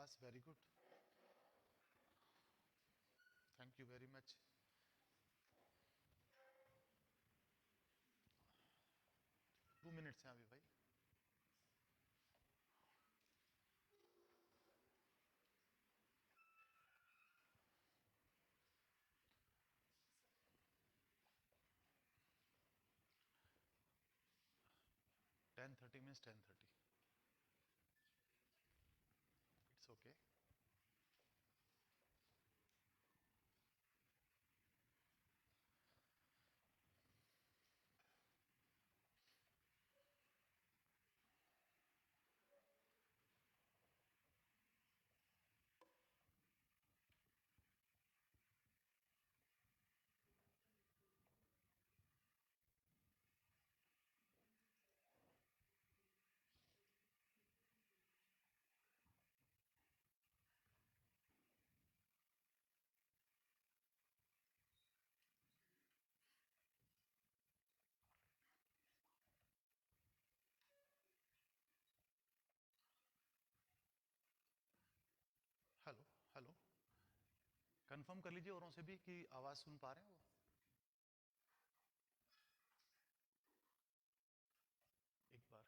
Vikas, very good. Thank you very much. Two minutes हैं अभी भाई. Ten thirty means 10:30. It's okay. Hello hello. Confirm कर लीजिए औरों से भी कि आवाज़ सुन पा रहे हैं वो. एक बार.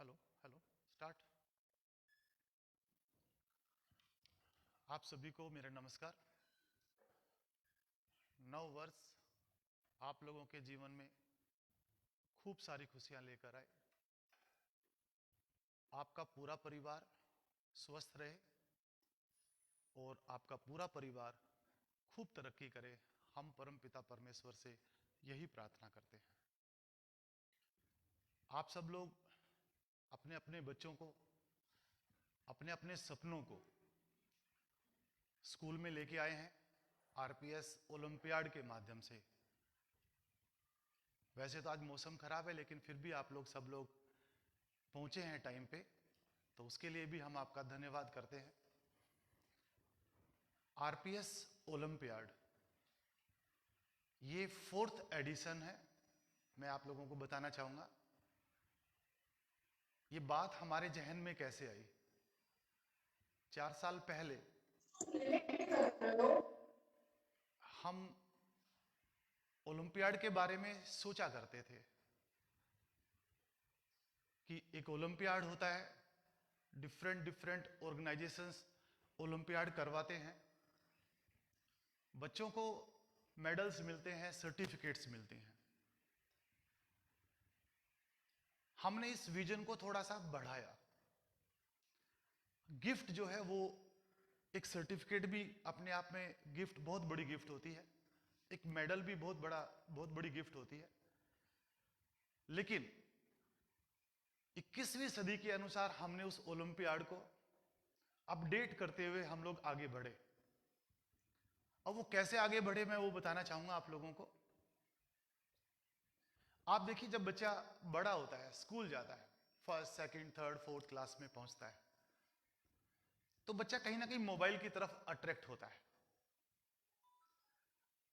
Hello hello. स्टार्ट. आप सभी को मेरा नमस्कार. नव वर्ष आप लोगों के जीवन में खूब सारी खुशियां लेकर आए. आपका पूरा परिवार स्वस्थ रहे और आपका पूरा परिवार खूब तरक्की करे. हम परमपिता परमेश्वर से यही प्रार्थना करते हैं. आप सब लोग अपने अपने बच्चों को, अपने अपने सपनों को स्कूल में लेके आए हैं आरपीएस ओलंपियाड के माध्यम से. वैसे तो आज मौसम खराब है लेकिन फिर भी आप लोग सब लोग पहुंचे हैं टाइम पे, तो उसके लिए भी हम आपका धन्यवाद करते हैं. आरपीएस ओलंपियाड ये 4th एडिशन है. मैं आप लोगों को बताना चाहूंगा ये बात हमारे जहन में कैसे आई. 4 साल पहले हम ओलंपियाड के बारे में सोचा करते थे कि एक ओलंपियाड होता है, डिफरेंट डिफरेंट ऑर्गेनाइजेशंस ओलंपियाड करवाते हैं, बच्चों को मेडल्स मिलते हैं, सर्टिफिकेट्स मिलते हैं. हमने इस विजन को थोड़ा सा बढ़ाया. गिफ्ट जो है वो एक सर्टिफिकेट भी अपने आप में गिफ्ट, बहुत बड़ी गिफ्ट होती है. एक मेडल भी बहुत बड़ी गिफ्ट होती है. लेकिन 21वीं सदी के अनुसार हमने उस ओलंपियाड को अपडेट करते हुए हम लोग आगे बढ़े. अब वो कैसे आगे बढ़े मैं वो बताना चाहूंगा आप लोगों को. आप देखिए जब बच्चा बड़ा होता है, स्कूल जाता है, first second third fourth class में पहुंचता है, तो बच्चा कहीं ना कहीं मोबाइल की तरफ अट्रैक्ट होता है.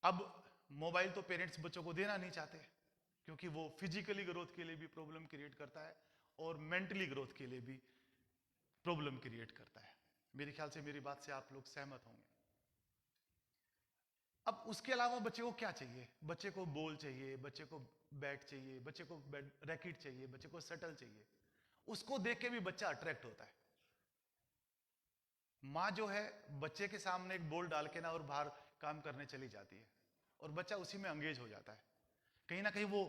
अब मोबाइल तो पेरेंट्स बच्चों को देना नहीं चाहते क्योंकि वो फिजिकली ग्रोथ के लिए भी प्रॉब्लम क्रिएट करता है और मेंटली ग्रोथ के लिए भी प्रॉब्लम क्रिएट करता है. मेरे ख्याल से मेरी बात से आप लोग सहमत होंगे. अब उसके अलावा बच्चे को क्या चाहिए? बच्चे को बॉल चाहिए, बच्चे को बैट चाहिए, बच्चे को रैकेट चाहिए, बच्चे को शटल चाहिए. उसको देख के भी बच्चा अट्रैक्ट होता है. माँ जो है बच्चे के सामने एक बॉल डाल के ना और बाहर काम करने चली जाती है और बच्चा उसी में एंगेज हो जाता है. कहीं ना कहीं वो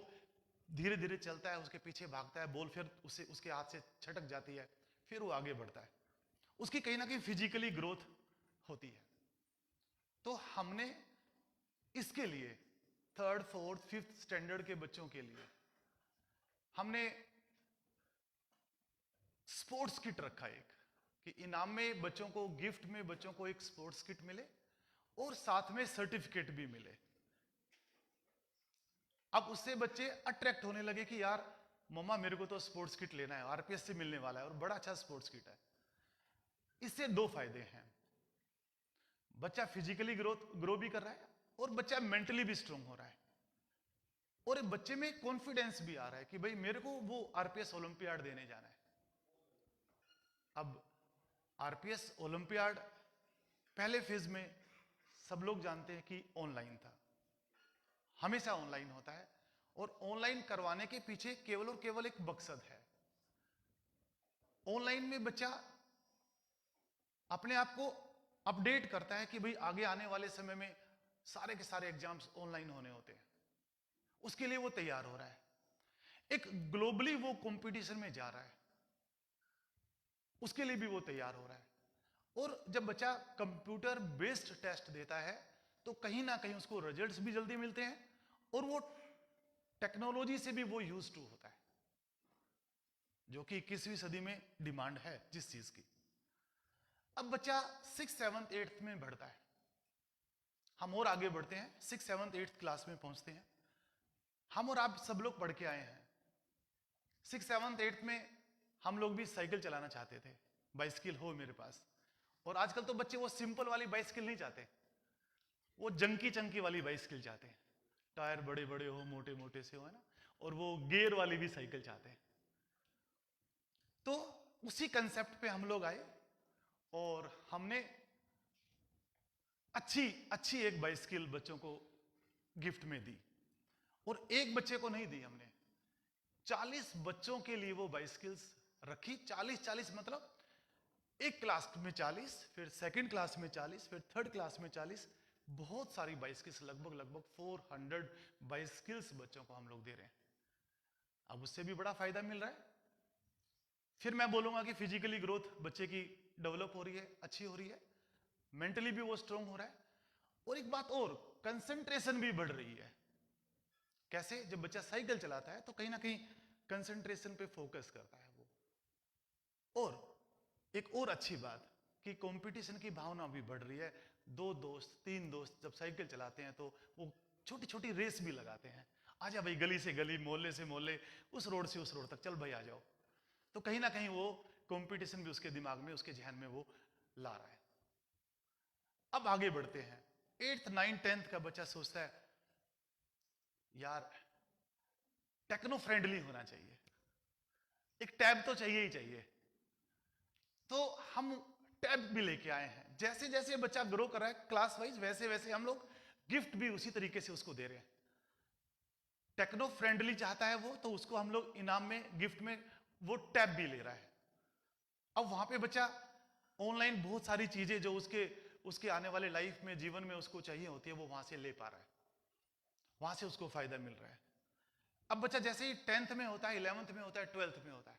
धीरे धीरे चलता है, उसके पीछे भागता है, बॉल फिर उसे उसके हाथ से छटक जाती है, फिर वो आगे बढ़ता है. उसकी कहीं ना कहीं फिजिकली ग्रोथ होती है. तो हमने इसके लिए थर्ड फोर्थ फिफ्थ स्टैंडर्ड के बच्चों के लिए हमने स्पोर्ट्स किट रखा एक. कि इनाम में बच्चों को, गिफ्ट में बच्चों को एक स्पोर्ट्स किट मिले और साथ में सर्टिफिकेट भी मिले। अब उससे बच्चे अट्रैक्ट होने लगे कि यार मम्मा मेरे को तो स्पोर्ट्स किट लेना है, आरपीएस से मिलने वाला है और बड़ा अच्छा स्पोर्ट्स किट है। इससे दो फायदे हैं, बच्चा फिजिकली ग्रो भी कर रहा है और बच्चा मेंटली भी स्ट्रांग हो रहा है, और बच्चे में कॉन्फिडेंस भी आ रहा है कि भाई मेरे को वो आरपीएस ओलंपियाड देने जाना है। अब आरपीएस ओलंपियाड पहले फेज में सब लोग जानते हैं कि ऑनलाइन था, हमेशा ऑनलाइन होता है, और ऑनलाइन करवाने के पीछे केवल और केवल एक मकसद है। ऑनलाइन में बच्चा अपने आप को अपडेट करता है कि भाई आगे आने वाले समय में सारे के सारे एग्जाम्स ऑनलाइन होने होते हैं, उसके लिए वो तैयार हो रहा है। एक ग्लोबली वो कंपटीशन में जा रहा है, उसके लिए भी वो तैयार हो रहा है। और जब बच्चा कंप्यूटर बेस्ड टेस्ट देता है तो कहीं ना कहीं उसको रिजल्ट्स भी जल्दी मिलते हैं और वो टेक्नोलॉजी से भी वो यूज टू होता है, जो कि 21वीं सदी में डिमांड है जिस चीज की। अब बच्चा 6th 7th 8th में बढ़ता है, हम और आगे बढ़ते हैं, 6th 7th 8th क्लास में पहुंचते हैं। हम और आप सब लोग पढ़ के आए हैं, 6th 7th 8th में हम लोग भी साइकिल चलाना चाहते थे, बाइसिकल हो मेरे पास। और आजकल तो बच्चे वो सिंपल वाली बाइसिकल नहीं चाहते, वो जंकी चंकी वाली बाइसिकल चाहते हैं, टायर बड़े बड़े हो, मोटे मोटे से हो, है ना, और वो गियर वाली भी साइकिल चाहते हैं। तो उसी कंसेप्ट पे हम लोग आए और हमने अच्छी अच्छी एक बाइसिकल बच्चों को गिफ्ट में दी, और एक बच्चे को नहीं दी हमने, 40 बच्चों के लिए वो बाइसिकल्स रखी। 40 मतलब एक क्लास में 40, फिर सेकंड क्लास में 40, फिर थर्ड क्लास में 40, बहुत सारी बाइसिकल्स, लगभग 400 बाइसिकल्स बच्चों को हम लोग दे रहे हैं। अब उससे भी बड़ा फायदा मिल रहा है। फिर मैं बोलूंगा कि फिजिकली ग्रोथ बच्चे की डेवलप हो रही है, अच्छी हो रही है, मेंटली भी वो स्ट्रांग हो रहा है, और एक बात और, कंसंट्रेशन भी बढ़ रही है। कैसे? जब बच्चा साइकिल चलाता है तो कहीं ना कहीं कंसंट्रेशन पे फोकस करता है वो। और एक और अच्छी बात कि कंपटीशन की भावना भी बढ़ रही है। 2 दोस्त 3 दोस्त जब साइकिल चलाते हैं तो वो छोटी छोटी रेस भी लगाते हैं, आजा भाई गली से गली, मोहल्ले से मोहल्ले, उस रोड से उस रोड तक, चल भाई आ जाओ। तो कहीं ना कहीं वो कंपटीशन भी उसके दिमाग में, उसके जहन में वो ला रहा है। अब आगे बढ़ते हैं, 8th 9th 10th का बच्चा सोचता है यार टेक्नो फ्रेंडली होना चाहिए, एक टैब तो चाहिए ही चाहिए। तो हम टैब भी लेके आए हैं। जैसे जैसे बच्चा ग्रो कर रहा है क्लास वाइज, वैसे वैसे हम लोग गिफ्ट भी उसी तरीके से उसको दे रहे हैं। टेक्नो फ्रेंडली चाहता है वो, तो उसको हम लोग इनाम में, गिफ्ट में वो टैब भी ले रहा है। अब वहां पे बच्चा ऑनलाइन बहुत सारी चीजें जो उसके उसके आने वाले लाइफ में, जीवन में उसको चाहिए होती है, वो वहां से ले पा रहा है, वहां से उसको फायदा मिल रहा है। अब बच्चा जैसे ही 10th में होता है, 11th में होता है, 12th में होता है,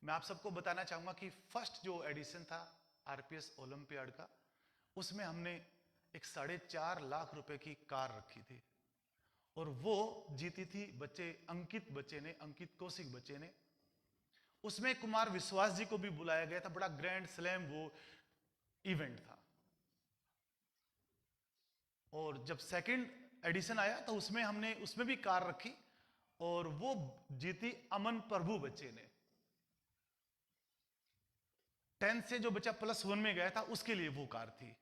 मैं आप सबको बताना चाहूंगा कि फर्स्ट जो एडिशन था आरपीएस ओलंपियाड का, उसमें हमने एक 4.5 लाख रुपए की कार रखी थी, और वो जीती थी अंकित कौशिक बच्चे ने। उसमें कुमार विश्वास जी को भी बुलाया गया था, बड़ा ग्रैंड स्लैम वो इवेंट था। और जब सेकंड एडिशन आया तो उसमें भी कार रखी, और वो जीती अमन प्रभु बच्चे ने। 10th से जो बच्चा +1 में गया था उसके लिए वो कार थी।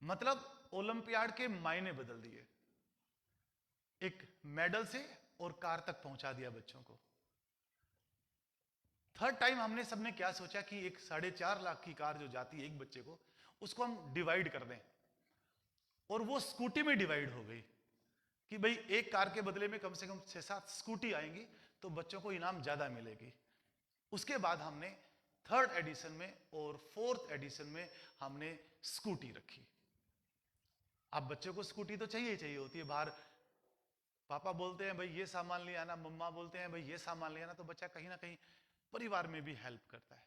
मतलब ओलंपियाड के मायने बदल दिए, एक मेडल से और कार तक पहुंचा दिया बच्चों को। थर्ड टाइम हमने सबने क्या सोचा कि एक 4.5 लाख की कार जो जाती है एक बच्चे को, उसको हम डिवाइड कर दें, और वो स्कूटी में डिवाइड हो गई कि भाई एक कार के बदले में कम से कम 6-7 स्कूटी आएंगी तो बच्चों को इनाम ज्यादा मिलेगी। उसके बाद हमने थर्ड एडिशन में और फोर्थ एडिशन में हमने स्कूटी रखी। अब बच्चों को स्कूटी तो चाहिए चाहिए होती है, बाहर पापा बोलते हैं भाई ये सामान ले आना, मम्मा बोलते हैं भाई ये सामान ले आना, तो बच्चा कहीं ना कहीं परिवार में भी हेल्प करता है।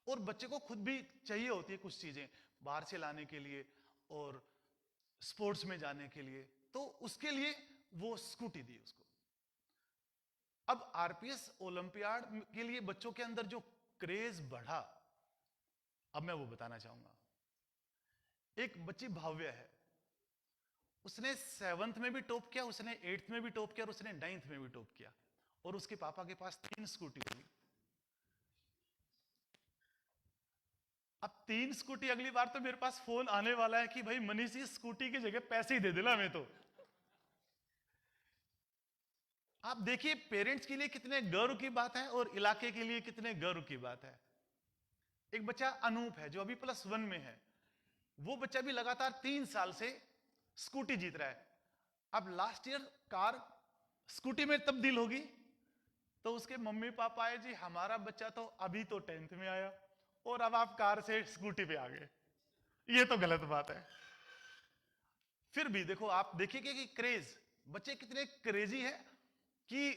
और बच्चे को खुद भी चाहिए होती है कुछ चीजें बाहर से लाने के लिए और स्पोर्ट्स में जाने के लिए, तो उसके लिए वो स्कूटी दी उसको। अब आरपीएस ओलंपियाड के लिए बच्चों के अंदर जो क्रेज बढ़ा, अब मैं वो बताना चाहूंगा। एक बच्ची भाव्य है, उसने 7th में भी टॉप किया, उसने 8th में भी टॉप किया और उसने 9th में भी टॉप किया, और उसके पापा के पास 3 स्कूटी होगी। अब 3 स्कूटी, अगली बार तो मेरे पास फोन आने वाला है कि भाई मनीष इस स्कूटी की जगह पैसे ही दे देना मैं तो। आप देखिए पेरेंट्स के लिए कितने गर्व की बात है और इलाके के लिए कितने गर्व की बात है। एक बच्चा अनूप है जो अभी +1 में है, वो बच्चा भी लगातार 3 साल से स्कूटी जीत रहा है। अब लास्ट ईयर कार स्कूटी में तब्दील होगी तो उसके मम्मी पापा आए, जी हमारा बच्चा तो अभी तो 10th में आया और अब आप कार से स्कूटी पे आ गए, ये तो गलत बात है। फिर भी देखो, आप देखिए कि क्रेज, बच्चे कितने क्रेजी है कि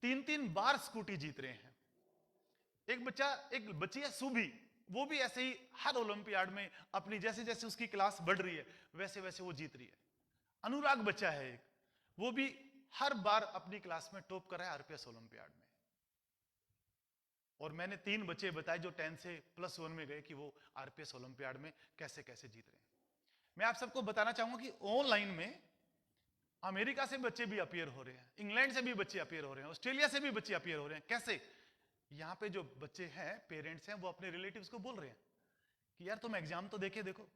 3-3 बार स्कूटी जीत रहे हैं। एक बच्ची है सुबी, वो भी ऐसे ही हर ओलंपियाड में अपनी जैसे जैसे उसकी क्लास बढ़ रही है वैसे वैसे वो जीत रही है। अनुराग बच्चा है एक, वो भी हर बार अपनी क्लास में टॉप कर रहा है आरपीएस ओलंपियाड में। और मैंने 3 बच्चे बताए जो 10 से +1 में गए कि वो आरपीएस ओलंपियाड में कैसे कैसे जीत रहे हैं। मैं आप सबको बताना चाहूंगा कि ऑनलाइन में अमेरिका से बच्चे भी अपीयर हो रहे हैं, इंग्लैंड से भी बच्चे अपीयर हो रहे हैं, ऑस्ट्रेलिया से भी बच्चे अपीयर हो रहे हैं। कैसे? यहां पे जो बच्चे हैं, पेरेंट्स हैं, वो अपने रिलेटिव्स को बोल रहे हैं कि यार तुम एग्जाम तो देखे देखो।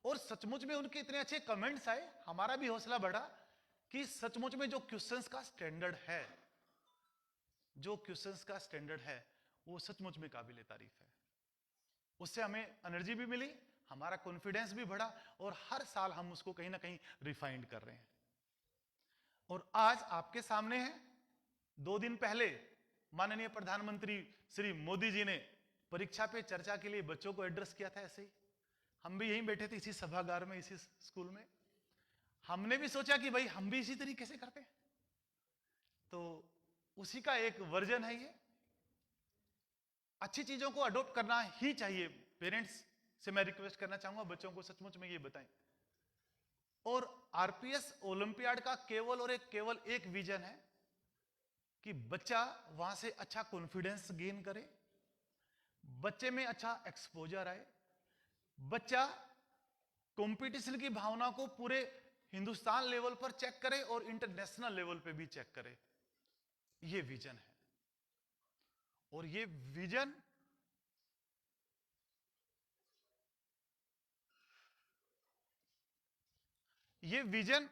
और सचमुच में उनके इतने अच्छे कमेंट्स आए, हमारा भी हौसला बढ़ा कि सचमुच में जो क्वेश्चंस का स्टैंडर्ड है, जो क्वेश्चंस का स्टैंडर्ड है वो सचमुच में काबिल तारीफ है। उससे हमें एनर्जी भी मिली, हमारा कॉन्फिडेंस भी बढ़ा और हर साल हम उसको कहीं ना कहीं रिफाइंड कर रहे हैं। और आज आपके सामने है, 2 दिन पहले माननीय प्रधानमंत्री श्री मोदी जी ने परीक्षा पे चर्चा के लिए बच्चों को एड्रेस किया था। ऐसे ही हम भी यहीं बैठे थे इसी सभागार में, इसी स्कूल में। हमने भी सोचा कि भाई हम भी इसी तरीके से करते हैं, तो उसी का एक वर्जन है ये। अच्छी चीजों को अडॉप्ट करना ही चाहिए। पेरेंट्स से मैं रिक्वेस्ट करना चाहूंगा, बच्चों को सचमुच में ये बताएं। और आरपीएस ओलंपियाड का केवल एक विजन है कि बच्चा वहां से अच्छा कॉन्फिडेंस गेन करे, बच्चे में अच्छा एक्सपोजर आए, बच्चा कंपटीशन की भावना को पूरे हिंदुस्तान लेवल पर चेक करे और इंटरनेशनल लेवल पे भी चेक करे। ये विजन है। और ये विजन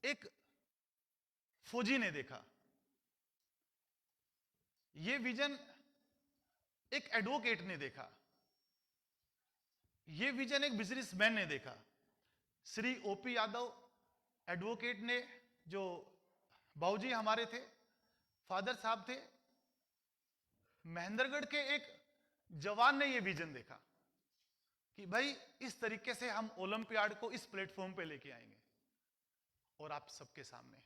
एक फौजी ने देखा, ये विजन एक एडवोकेट ने देखा, ये विजन एक बिजनेसमैन ने देखा। श्री ओपी यादव एडवोकेट ने, जो बाबूजी हमारे थे, फादर साहब थे, महेंद्रगढ़ के एक जवान ने यह विजन देखा कि भाई इस तरीके से हम ओलंपियाड को इस प्लेटफॉर्म पे लेके आएंगे। और आप सबके सामने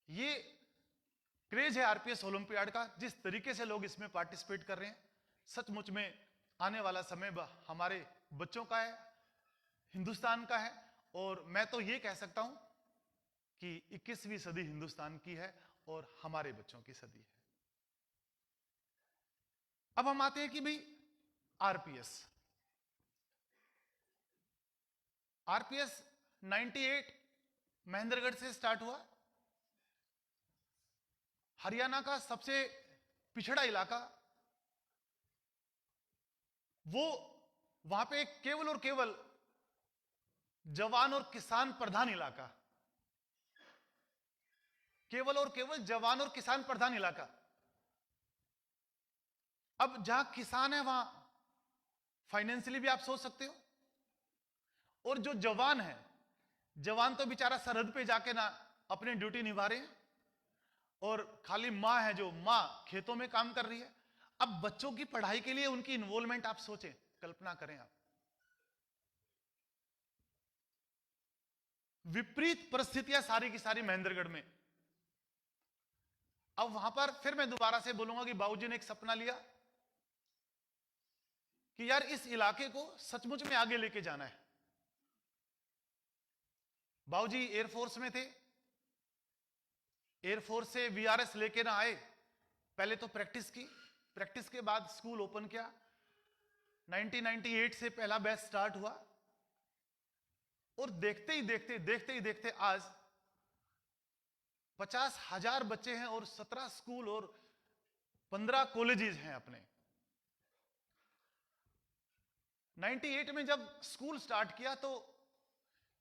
ये क्रेज है आरपीएस ओलंपियाड का, जिस तरीके से लोग इसमें पार्टिसिपेट कर रहे हैं, सचमुच में आने वाला समय हमारे बच्चों का है, हिंदुस्तान का है। और मैं तो ये कह सकता हूं कि 21वीं सदी हिंदुस्तान की है और हमारे बच्चों की सदी है। अब हम आते हैं कि भाई आरपीएस 98 महेंद्रगढ़ से स्टार्ट हुआ। हरियाणा का सबसे पिछड़ा इलाका, वो वहां पे केवल और केवल जवान और किसान प्रधान इलाका, केवल और केवल जवान और किसान प्रधान इलाका। अब जहां किसान है वहां फाइनेंशियली भी आप सोच सकते हो, और जो जवान है, जवान तो बेचारा सरहद पे जाके ना अपनी ड्यूटी निभा रहे हैं, और खाली मां है जो मां खेतों में काम कर रही है। अब बच्चों की पढ़ाई के लिए उनकी इन्वॉल्वमेंट आप सोचें, कल्पना करें आप। विपरीत परिस्थितियां सारी की सारी महेंद्रगढ़ में। अब वहां पर फिर मैं दोबारा से बोलूंगा कि बाबूजी ने एक सपना लिया कि यार इस इलाके को सचमुच में आगे लेके जाना है। बाबूजी एयरफोर्स में थे, एयरफोर्स से वीआरएस लेके ना आए, पहले तो प्रैक्टिस की, प्रैक्टिस के बाद स्कूल ओपन किया। 1998 से पहला बैच स्टार्ट हुआ और देखते ही देखते आज 50,000 बच्चे हैं और 17 स्कूल और 15 कॉलेजेस हैं अपने। 98 में जब स्कूल स्टार्ट किया तो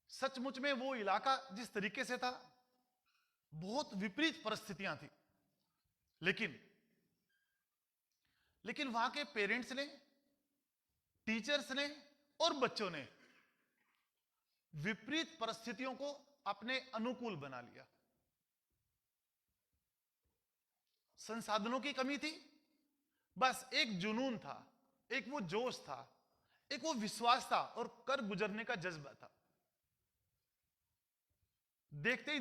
सचमुच में वो इलाका जिस तरीके से था, बहुत विपरीत परिस्थितियां थी, लेकिन वहां के पेरेंट्स ने, टीचर्स ने और बच्चों ने विपरीत परिस्थितियों को अपने अनुकूल बना लिया। संसाधनों की कमी थी, बस एक जुनून था, एक वो जोश था, एक वो विश्वास था और कर गुजरने का जज्बा था। देखते ही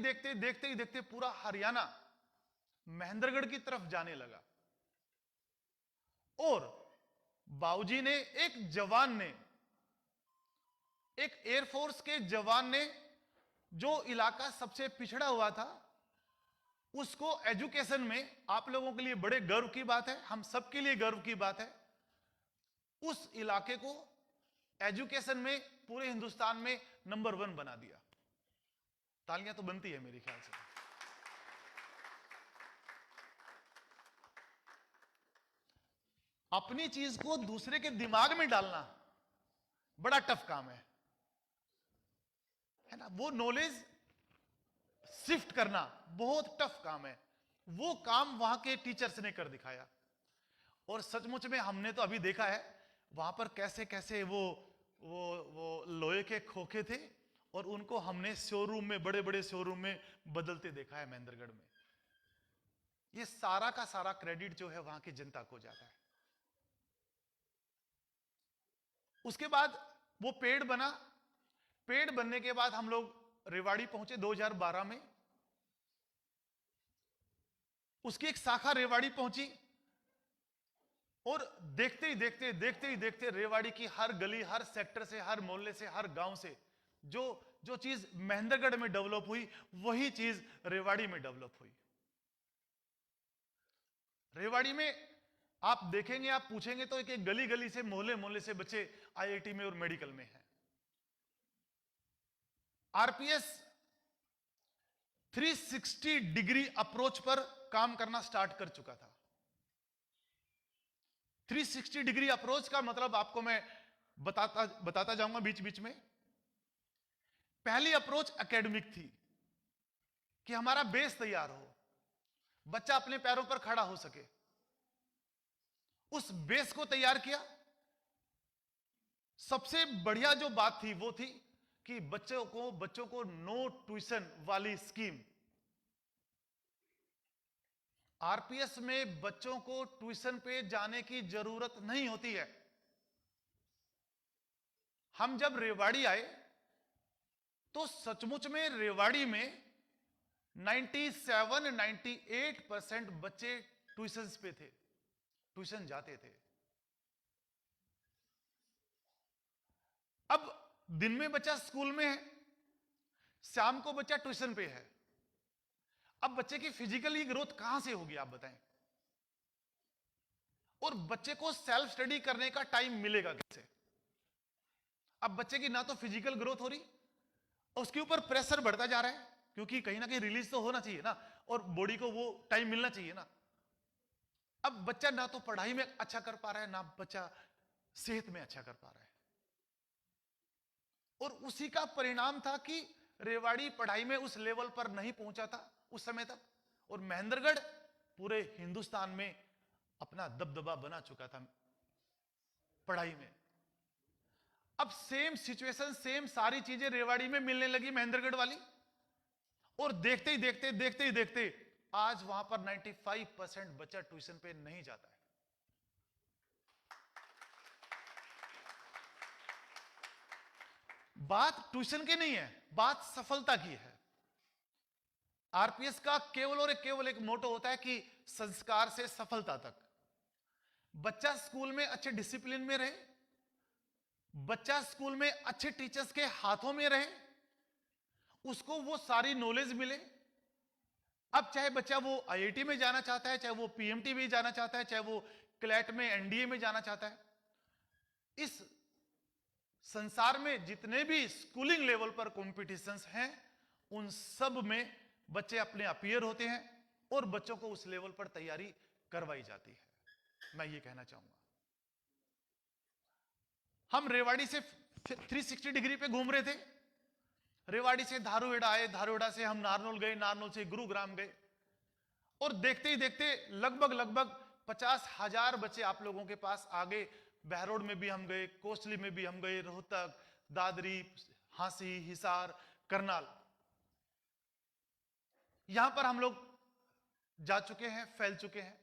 देखते पूरा हरियाणा महेंद्रगढ़ की तरफ जाने लगा और बाबूजी ने, एक जवान ने, एक एयरफोर्स के जवान ने, जो इलाका सबसे पिछड़ा हुआ था, उसको एजुकेशन में, आप लोगों के लिए बड़े गर्व की बात है, हम सबके लिए गर्व की बात है, उस इलाके को एजुकेशन में पूरे हिंदुस्तान में नंबर 1 बना दिया। तालियां तो बनती है मेरे ख्याल से। अपनी चीज को दूसरे के दिमाग में डालना बड़ा टफ काम है ना। वो नॉलेज शिफ्ट करना बहुत टफ काम है। वो काम वहां के टीचर्स ने कर दिखाया और सचमुच में हमने तो अभी देखा है वहां पर कैसे कैसे वो लोहे के खोखे थे और उनको हमने शोरूम में, बड़े बड़े शोरूम में बदलते देखा है महेंद्रगढ़ में। ये सारा का सारा क्रेडिट जो है वहां की जनता को जाता है। उसके बाद वो पेड़ बना। पेड़ बनने के बाद हम लोग रेवाड़ी पहुंचे 2012 में। उसकी एक शाखा रेवाड़ी पहुंची और देखते ही देखते रेवाड़ी की हर गली, हर सेक्टर से, हर मोहल्ले से, हर गांव से जो चीज महेंद्रगढ़ में डेवलप हुई, वही चीज रेवाड़ी में डेवलप हुई। रेवाड़ी में आप देखेंगे, आप पूछेंगे तो एक गली गली से, मोहल्ले मोहल्ले से बच्चे आईआईटी में और मेडिकल में हैं। आरपीएस 360 डिग्री अप्रोच पर काम करना स्टार्ट कर चुका था। 360 डिग्री अप्रोच का मतलब आपको मैं बताता जाऊंगा बीच बीच में। पहली अप्रोच एकेडमिक थी कि हमारा बेस तैयार हो, बच्चा अपने पैरों पर खड़ा हो सके। उस बेस को तैयार किया। सबसे बढ़िया जो बात थी वो थी कि बच्चों को नो ट्यूशन वाली स्कीम। आरपीएस में बच्चों को ट्यूशन पे जाने की जरूरत नहीं होती है। हम जब रेवाड़ी आए तो सचमुच में रेवाड़ी में 97-98% बच्चे ट्यूशन पे थे, ट्यूशन जाते थे। अब दिन में बच्चा स्कूल में है, शाम को बच्चा ट्यूशन पे है। अब बच्चे की फिजिकली ग्रोथ कहां से होगी आप बताएं? और बच्चे को सेल्फ स्टडी करने का टाइम मिलेगा कैसे? अब बच्चे की ना तो फिजिकल ग्रोथ हो रही, उसके ऊपर प्रेशर बढ़ता जा रहा है, क्योंकि कहीं ना कहीं रिलीज तो होना चाहिए ना, और बॉडी को वो टाइम मिलना चाहिए ना। अब बच्चा ना तो पढ़ाई में अच्छा कर पा रहा है, ना बच्चा सेहत में अच्छा कर पा रहा है। और उसी का परिणाम था कि रेवाड़ी पढ़ाई में उस लेवल पर नहीं पहुंचा था उस समय तक, और महेंद्रगढ़ पूरे हिंदुस्तान में अपना दबदबा बना चुका था पढ़ाई में। अब सेम सिचुएशन, सेम सारी चीजें रेवाड़ी में मिलने लगी महेंद्रगढ़ वाली, और देखते ही देखते आज वहां पर 95% बच्चा ट्यूशन पे नहीं जाता है। बात ट्यूशन की नहीं है, बात सफलता की है। आरपीएस का केवल एक मोटो होता है कि संस्कार से सफलता तक। बच्चा स्कूल में अच्छे डिसिप्लिन में रहे, बच्चा स्कूल में अच्छे टीचर्स के हाथों में रहे, उसको वो सारी नॉलेज मिले, अब चाहे बच्चा वो आईआईटी में जाना चाहता है, चाहे वो पीएमटी में जाना चाहता है, चाहे वो क्लैट में एनडीए में जाना चाहता है, इस संसार में जितने भी स्कूलिंग लेवल पर कॉम्पिटिशन्स हैं उन सब में बच्चे अपने अपीयर होते हैं और बच्चों को उस लेवल पर तैयारी करवाई जाती है। मैं ये कहना चाहूंगा, हम रेवाड़ी से 360 डिग्री पे घूम रहे थे। रेवाड़ी से धारूहेड़ा आए, धारूहेड़ा से हम नारनौल गए, नारनौल से गुरुग्राम गए, और देखते ही देखते लगभग 50,000 बच्चे आप लोगों के पास आ गए। बहरोड में भी हम गए, कोसली में भी हम गए, रोहतक, दादरी, हांसी, हिसार, करनाल, यहां पर हम लोग जा चुके हैं, फैल चुके हैं।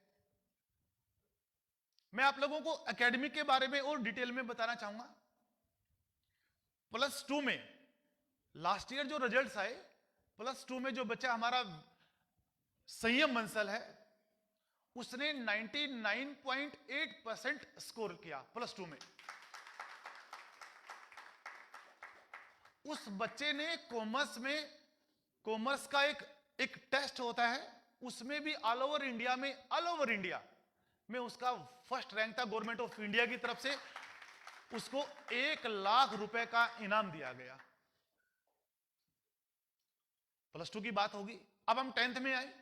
मैं आप लोगों को एकेडमिक के बारे में और डिटेल में बताना चाहूंगा। +2 में लास्ट ईयर जो रिजल्ट्स आए, +2 में जो बच्चा हमारा संयम बंसल है उसने 99.8% स्कोर किया +2 में। उस बच्चे ने कॉमर्स में, कॉमर्स का एक टेस्ट होता है, उसमें भी ऑल ओवर इंडिया में उसका फर्स्ट रैंक था। गवर्नमेंट ऑफ इंडिया की तरफ से उसको 1 लाख रुपए का इनाम दिया गया। +2 की बात होगी। अब हम 10th में आए।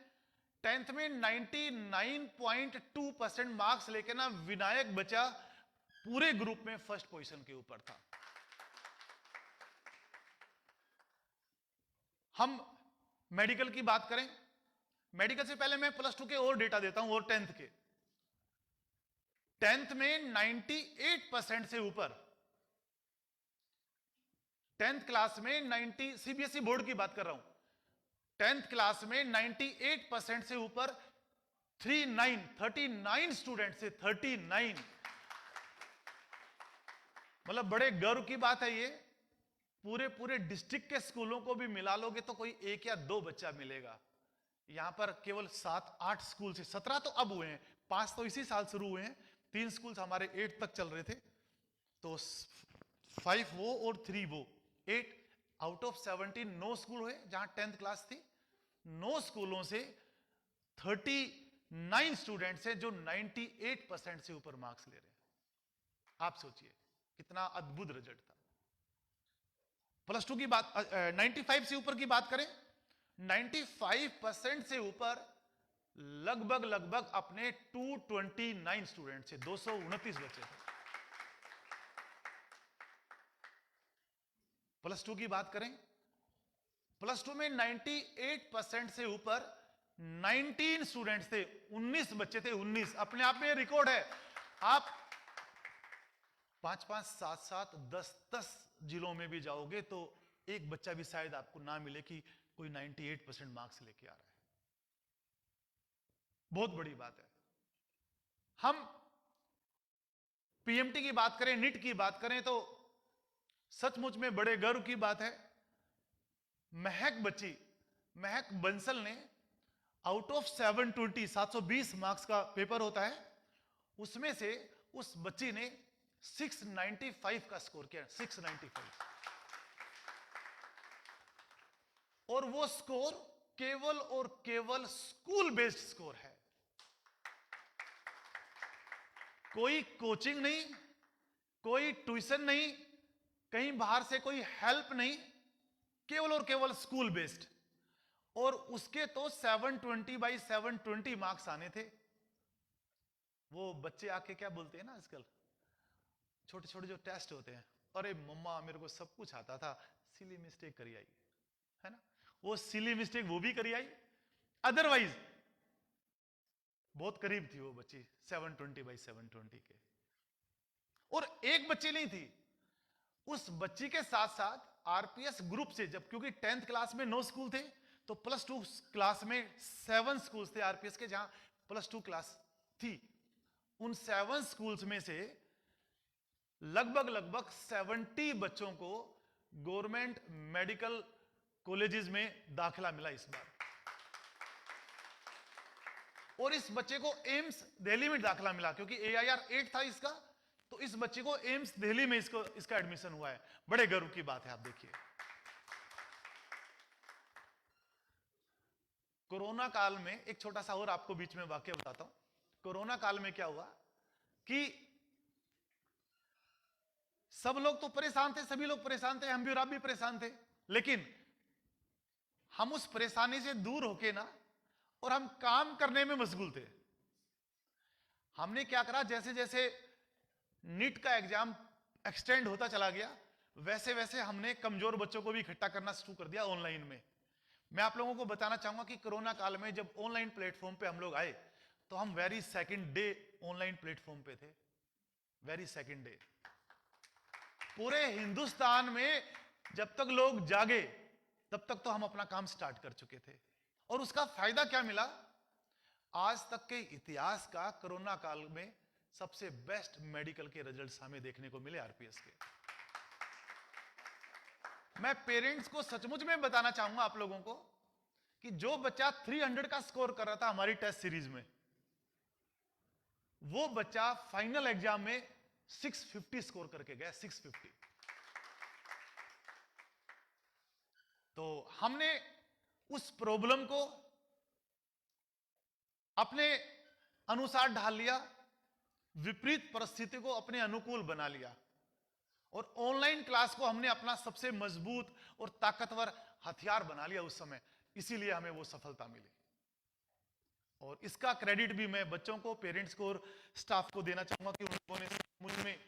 10th में 99.2% मार्क्स लेके ना विनायक बच्चा पूरे ग्रुप में फर्स्ट पोजीशन के ऊपर था। हम मेडिकल की बात करें, मेडिकल से पहले मैं +2 के और डेटा देता हूं, और 10th के। 10th में 98% से ऊपर, 10th क्लास में 90, सीबीएसई बोर्ड की बात कर रहा हूं, 10th क्लास में 98% से ऊपर 39 स्टूडेंट से 39, मतलब बड़े गर्व की बात है ये। पूरे डिस्ट्रिक्ट के स्कूलों को भी मिला लोगे तो कोई 1 या 2 बच्चा मिलेगा। यहां पर केवल 7-8 स्कूल से, 17 तो अब हुए हैं, 5 तो इसी साल शुरू हुए हैं, 3 स्कूल हमारे 8 तक चल रहे थे, तो 5 वो और 3 वो, 8 आउट ऑफ 17 9 स्कूल हुए जहां 10th क्लास थी। 9 स्कूलों से 39 स्टूडेंट्स हैं जो 98% से ऊपर मार्क्स ले रहे हैं। आप सोचिए कितना अद्भुत रिजल्ट था। +2 की बात, 95 से ऊपर की बात करें, 95% से ऊपर लगभग अपने 229 स्टूडेंट से 229 बच्चे थे। +2 की बात करें, +2 में 98% से ऊपर 19 स्टूडेंट्स थे, 19 बच्चे थे, 19। अपने आप में रिकॉर्ड है। आप 5-5, 7-7, 10-10 जिलों में भी जाओगे तो एक बच्चा भी शायद आपको ना मिले कि कोई 98% मार्क्स लेके आ रहा है। बहुत बड़ी बात है। हम पीएमटी की बात करें, नीट की बात करें तो सचमुच में बड़े गर्व की बात है। महक बंसल ने आउट ऑफ 720 मार्क्स का पेपर होता है, उसमें से उस बच्ची ने 695 का स्कोर किया, 695। और वो स्कोर केवल और केवल स्कूल बेस्ड स्कोर है। कोई कोचिंग नहीं, कोई ट्यूशन नहीं, कहीं बाहर से कोई हेल्प नहीं, केवल और केवल स्कूल बेस्ड। और उसके तो 720/720 मार्क्स आने थे। वो बच्चे आके क्या बोलते हैं ना आजकल, छोटे छोटे जो टेस्ट होते हैं, अरे मम्मा मेरे को सब कुछ आता था, सिली मिस्टेक करी आई, है ना। वो सिली मिस्टेक वो भी करी आई, अदरवाइज बहुत करीब थी वो बच्ची 720/720 के। और एक बच्ची नहीं थी, उस बच्ची के साथ साथ आरपीएस ग्रुप से, जब क्योंकि 10th क्लास में 9 स्कूल थे तो +2 क्लास में 7 स्कूल्स थे आरपीएस के, जहां +2 क्लास थी। उन 7 स्कूल्स में से लगभग 70 बच्चों को गवर्नमेंट मेडिकल कॉलेजेस में दाखिला मिला इस बार। और इस बच्चे को एम्स दिल्ली में दाखिला मिला, क्योंकि AIR 8 था इसका, तो इस बच्चे को एम्स दिल्ली में इसका एडमिशन हुआ है। बड़े गर्व की बात है। आप देखिए, कोरोना काल में एक छोटा सा और आपको बीच में वाक्य बताता हूं। कोरोना काल में क्या हुआ कि सब लोग तो परेशान थे, सभी लोग परेशान थे, हम भी और आप भी परेशान थे, लेकिन हम उस परेशानी से दूर होके ना, और हम काम करने में मशगूल थे। हमने क्या करा, जैसे जैसे नीट का एग्जाम एक्सटेंड होता चला गया, वैसे वैसे हमने कमजोर बच्चों को भी इकट्ठा करना शुरू कर दिया ऑनलाइन में। मैं आप लोगों को बताना चाहूंगा कि कोरोना काल में जब ऑनलाइन प्लेटफॉर्म पे हम लोग आए, तो हम very second day online platform पे थे। वेरी सेकंड डे पूरे हिंदुस्तान में जब तक लोग जागे तब तक तो हम अपना काम स्टार्ट कर चुके थे। और उसका फायदा क्या मिला, आज तक के इतिहास का कोरोना काल में सबसे बेस्ट मेडिकल के रिजल्ट्स हमें देखने को मिले आरपीएस के। मैं पेरेंट्स को सचमुच में बताना चाहूंगा आप लोगों को कि जो बच्चा 300 का स्कोर कर रहा था हमारी टेस्ट सीरीज में, वो बच्चा फाइनल एग्जाम में 650 स्कोर करके गया। 650। तो हमने उस प्रॉब्लम को अपने अनुसार ढाल लिया, विपरीत परिस्थिति को अपने अनुकूल बना लिया, और ऑनलाइन क्लास को हमने अपना सबसे मजबूत और ताकतवर हथियार बना लिया उस समय। इसीलिए हमें वो सफलता मिली। और इसका क्रेडिट भी मैं बच्चों को, पेरेंट्स को और स्टाफ को देना चाहूंगा कि उन लोगों ने मुझ में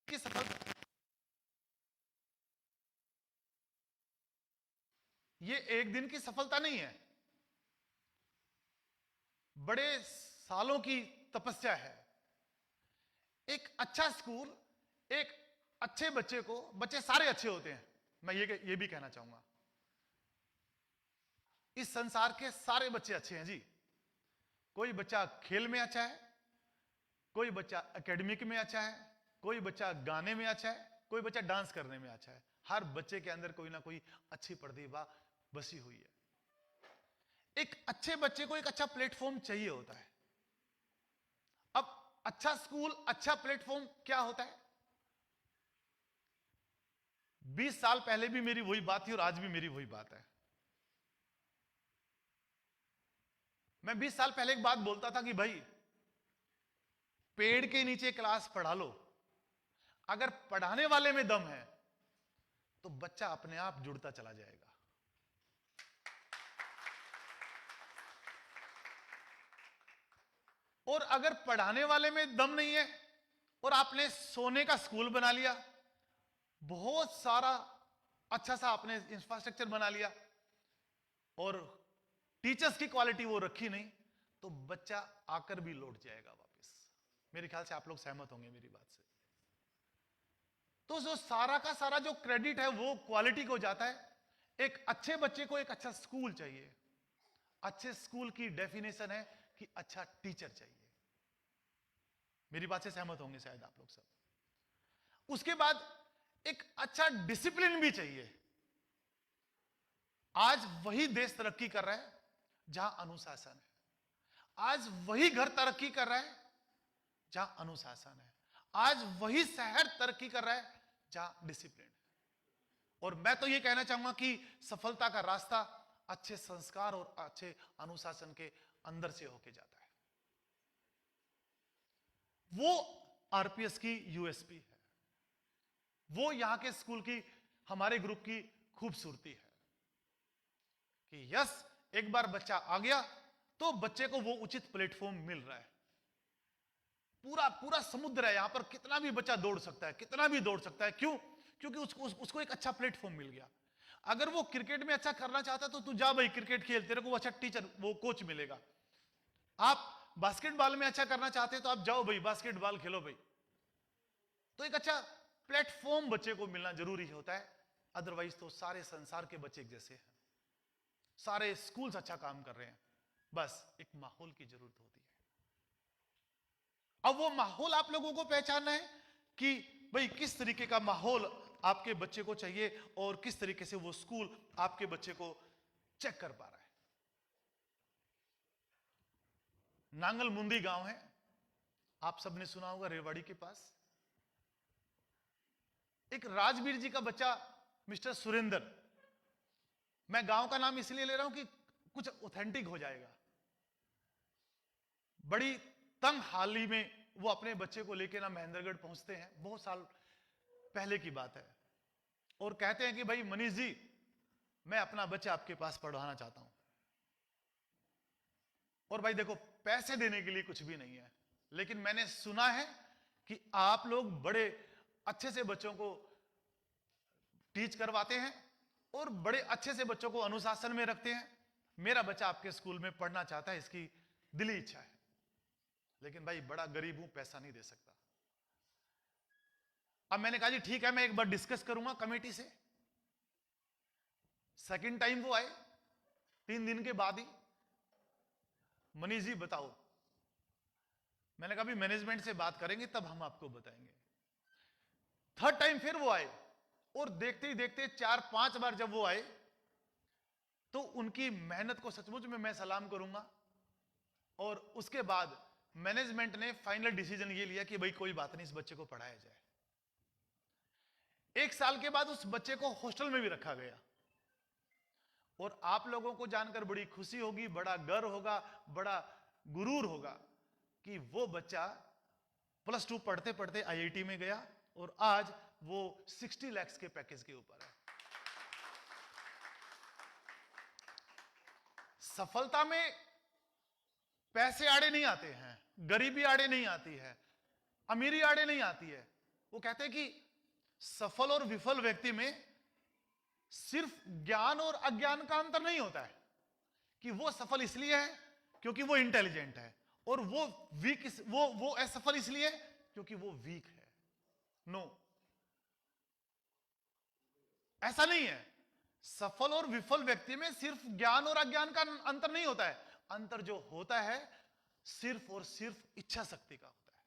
की सफलता, ये एक दिन की सफलता नहीं है, बड़े सालों की तपस्या है। एक अच्छा स्कूल, एक अच्छे बच्चे को, बच्चे सारे अच्छे होते हैं, मैं ये भी कहना चाहूंगा, इस संसार के सारे बच्चे अच्छे हैं जी। कोई बच्चा खेल में अच्छा है, कोई बच्चा एकेडमिक में अच्छा है, कोई बच्चा गाने में अच्छा है, कोई बच्चा डांस करने में अच्छा है। हर बच्चे के अंदर कोई ना कोई अच्छी प्रतिभा बसी हुई है। एक अच्छे बच्चे को एक अच्छा प्लेटफॉर्म चाहिए होता है। अब अच्छा स्कूल, अच्छा प्लेटफॉर्म क्या होता है? 20 साल पहले भी मेरी वही बात थी और आज भी मेरी वही बात है। मैं 20 साल पहले एक बात बोलता था कि भाई, पेड़ के नीचे क्लास पढ़ा लो, अगर पढ़ाने वाले में दम है तो बच्चा अपने आप जुड़ता चला जाएगा। और अगर पढ़ाने वाले में दम नहीं है और आपने सोने का स्कूल बना लिया, बहुत सारा अच्छा सा आपने इंफ्रास्ट्रक्चर बना लिया, और टीचर्स की क्वालिटी वो रखी नहीं, तो बच्चा आकर भी लौट जाएगा वापस। मेरे ख्याल से आप लोग सहमत होंगे मेरी बात से। तो जो सारा का सारा जो क्रेडिट है वो क्वालिटी को जाता है। एक अच्छे बच्चे को एक अच्छा स्कूल चाहिए। अच्छे स्कूल की डेफिनेशन है कि अच्छा टीचर चाहिए। मेरी बात से सहमत होंगे शायद आप लोग सब। उसके बाद एक अच्छा डिसिप्लिन भी चाहिए। आज वही देश तरक्की कर रहा है जहां अनुशासन है। आज वही घर तरक्की कर रहा है जहां अनुशासन है। आज वही शहर तरक्की कर रहा है जहां डिसिप्लिन है। और मैं तो ये कहना चाहूंगा कि सफलता का रास्ता अच्छे संस्कार और अच्छे अनुशासन के अंदर से होके जाता है। वो आरपीएस की यूएसपी है, वो यहां के स्कूल की, हमारे ग्रुप की खूबसूरती है कि यस, एक बार बच्चा आ गया तो बच्चे को वो उचित प्लेटफॉर्म मिल रहा है। पूरा पूरा समुद्र है यहां पर, कितना भी बच्चा दौड़ सकता है, कितना भी दौड़ सकता है। क्यों? क्योंकि उसको एक अच्छा प्लेटफॉर्म मिल गया। अगर वो क्रिकेट में अच्छा करना चाहता है तो तू जा भाई क्रिकेट खेल, तेरे को वो अच्छा टीचर, वो कोच मिलेगा। आप बास्केटबॉल में अच्छा करना चाहते हैं तो आप जाओ भाई बास्केटबॉल खेलो भाई। तो एक अच्छा प्लेटफॉर्म बच्चे को मिलना जरूरी होता है। अदरवाइज तो सारे संसार के बच्चे एक जैसे हैं, सारे स्कूल्स अच्छा काम कर रहे हैं, बस एक माहौल की जरूरत होती है। अब वो माहौल आप लोगों को पहचानना है कि भाई किस तरीके का माहौल आपके बच्चे को चाहिए और किस तरीके से वो स्कूल आपके बच्चे को चेक कर पा रहा है। नांगल मुंदी गांव है, आप सबने सुना होगा रेवाड़ी के पास एक राजवीर जी का बच्चा मिस्टर सुरेंद्र, मैं गांव का नाम इसलिए ले रहा हूं कि कुछ ऑथेंटिक हो जाएगा। बड़ी तंग हाली में वो अपने बच्चे को लेकर ना महेंद्रगढ़ पहुंचते हैं, बहुत साल पहले की बात है, और कहते हैं कि भाई मनीष जी, मैं अपना बच्चा आपके पास पढ़ाना चाहता हूं। और भाई देखो, पैसे देने के लिए कुछ भी नहीं है, लेकिन मैंने सुना है कि आप लोग बड़े अच्छे से बच्चों को टीच करवाते हैं और बड़े अच्छे से बच्चों को अनुशासन में रखते हैं। मेरा बच्चा आपके स्कूल में पढ़ना चाहता है, इसकी दिली इच्छा है, लेकिन भाई बड़ा गरीब हूं, पैसा नहीं दे सकता। अब मैंने कहा जी ठीक है, मैं एक बार डिस्कस करूंगा कमेटी से। सेकंड टाइम वो आए 3 दिन के बाद ही, मनीष जी बताओ। मैंने कहा भी मैनेजमेंट से बात करेंगे तब हम आपको बताएंगे। थर्ड टाइम फिर वो आए, और देखते ही देखते 4-5 बार जब वो आए तो उनकी मेहनत को सचमुच में मैं सलाम करूंगा। और उसके बाद मैनेजमेंट ने फाइनल डिसीजन ये लिया कि भाई कोई बात नहीं, इस बच्चे को पढ़ाया जाए। 1 साल के बाद उस बच्चे को हॉस्टल में भी रखा गया। और आप लोगों को जानकर बड़ी खुशी होगी, बड़ा गर्व होगा, बड़ा गुरूर होगा कि वो बच्चा +2 पढ़ते पढ़ते IIT में गया और आज वो 60 लाख के पैकेज के ऊपर है। सफलता में पैसे आड़े नहीं आते हैं, गरीबी आड़े नहीं आती है, अमीरी आड़े नहीं आती है। वो कहते हैं कि सफल और विफल व्यक्ति में सिर्फ ज्ञान और अज्ञान का अंतर नहीं होता है, कि वो सफल इसलिए है क्योंकि वो इंटेलिजेंट है, और वो वीक वो असफल इसलिए क्योंकि वो वीक है। नो, ऐसा नहीं है। सफल और विफल व्यक्ति में सिर्फ ज्ञान और अज्ञान का अंतर नहीं होता है। अंतर जो होता है सिर्फ और सिर्फ इच्छा शक्ति का होता है,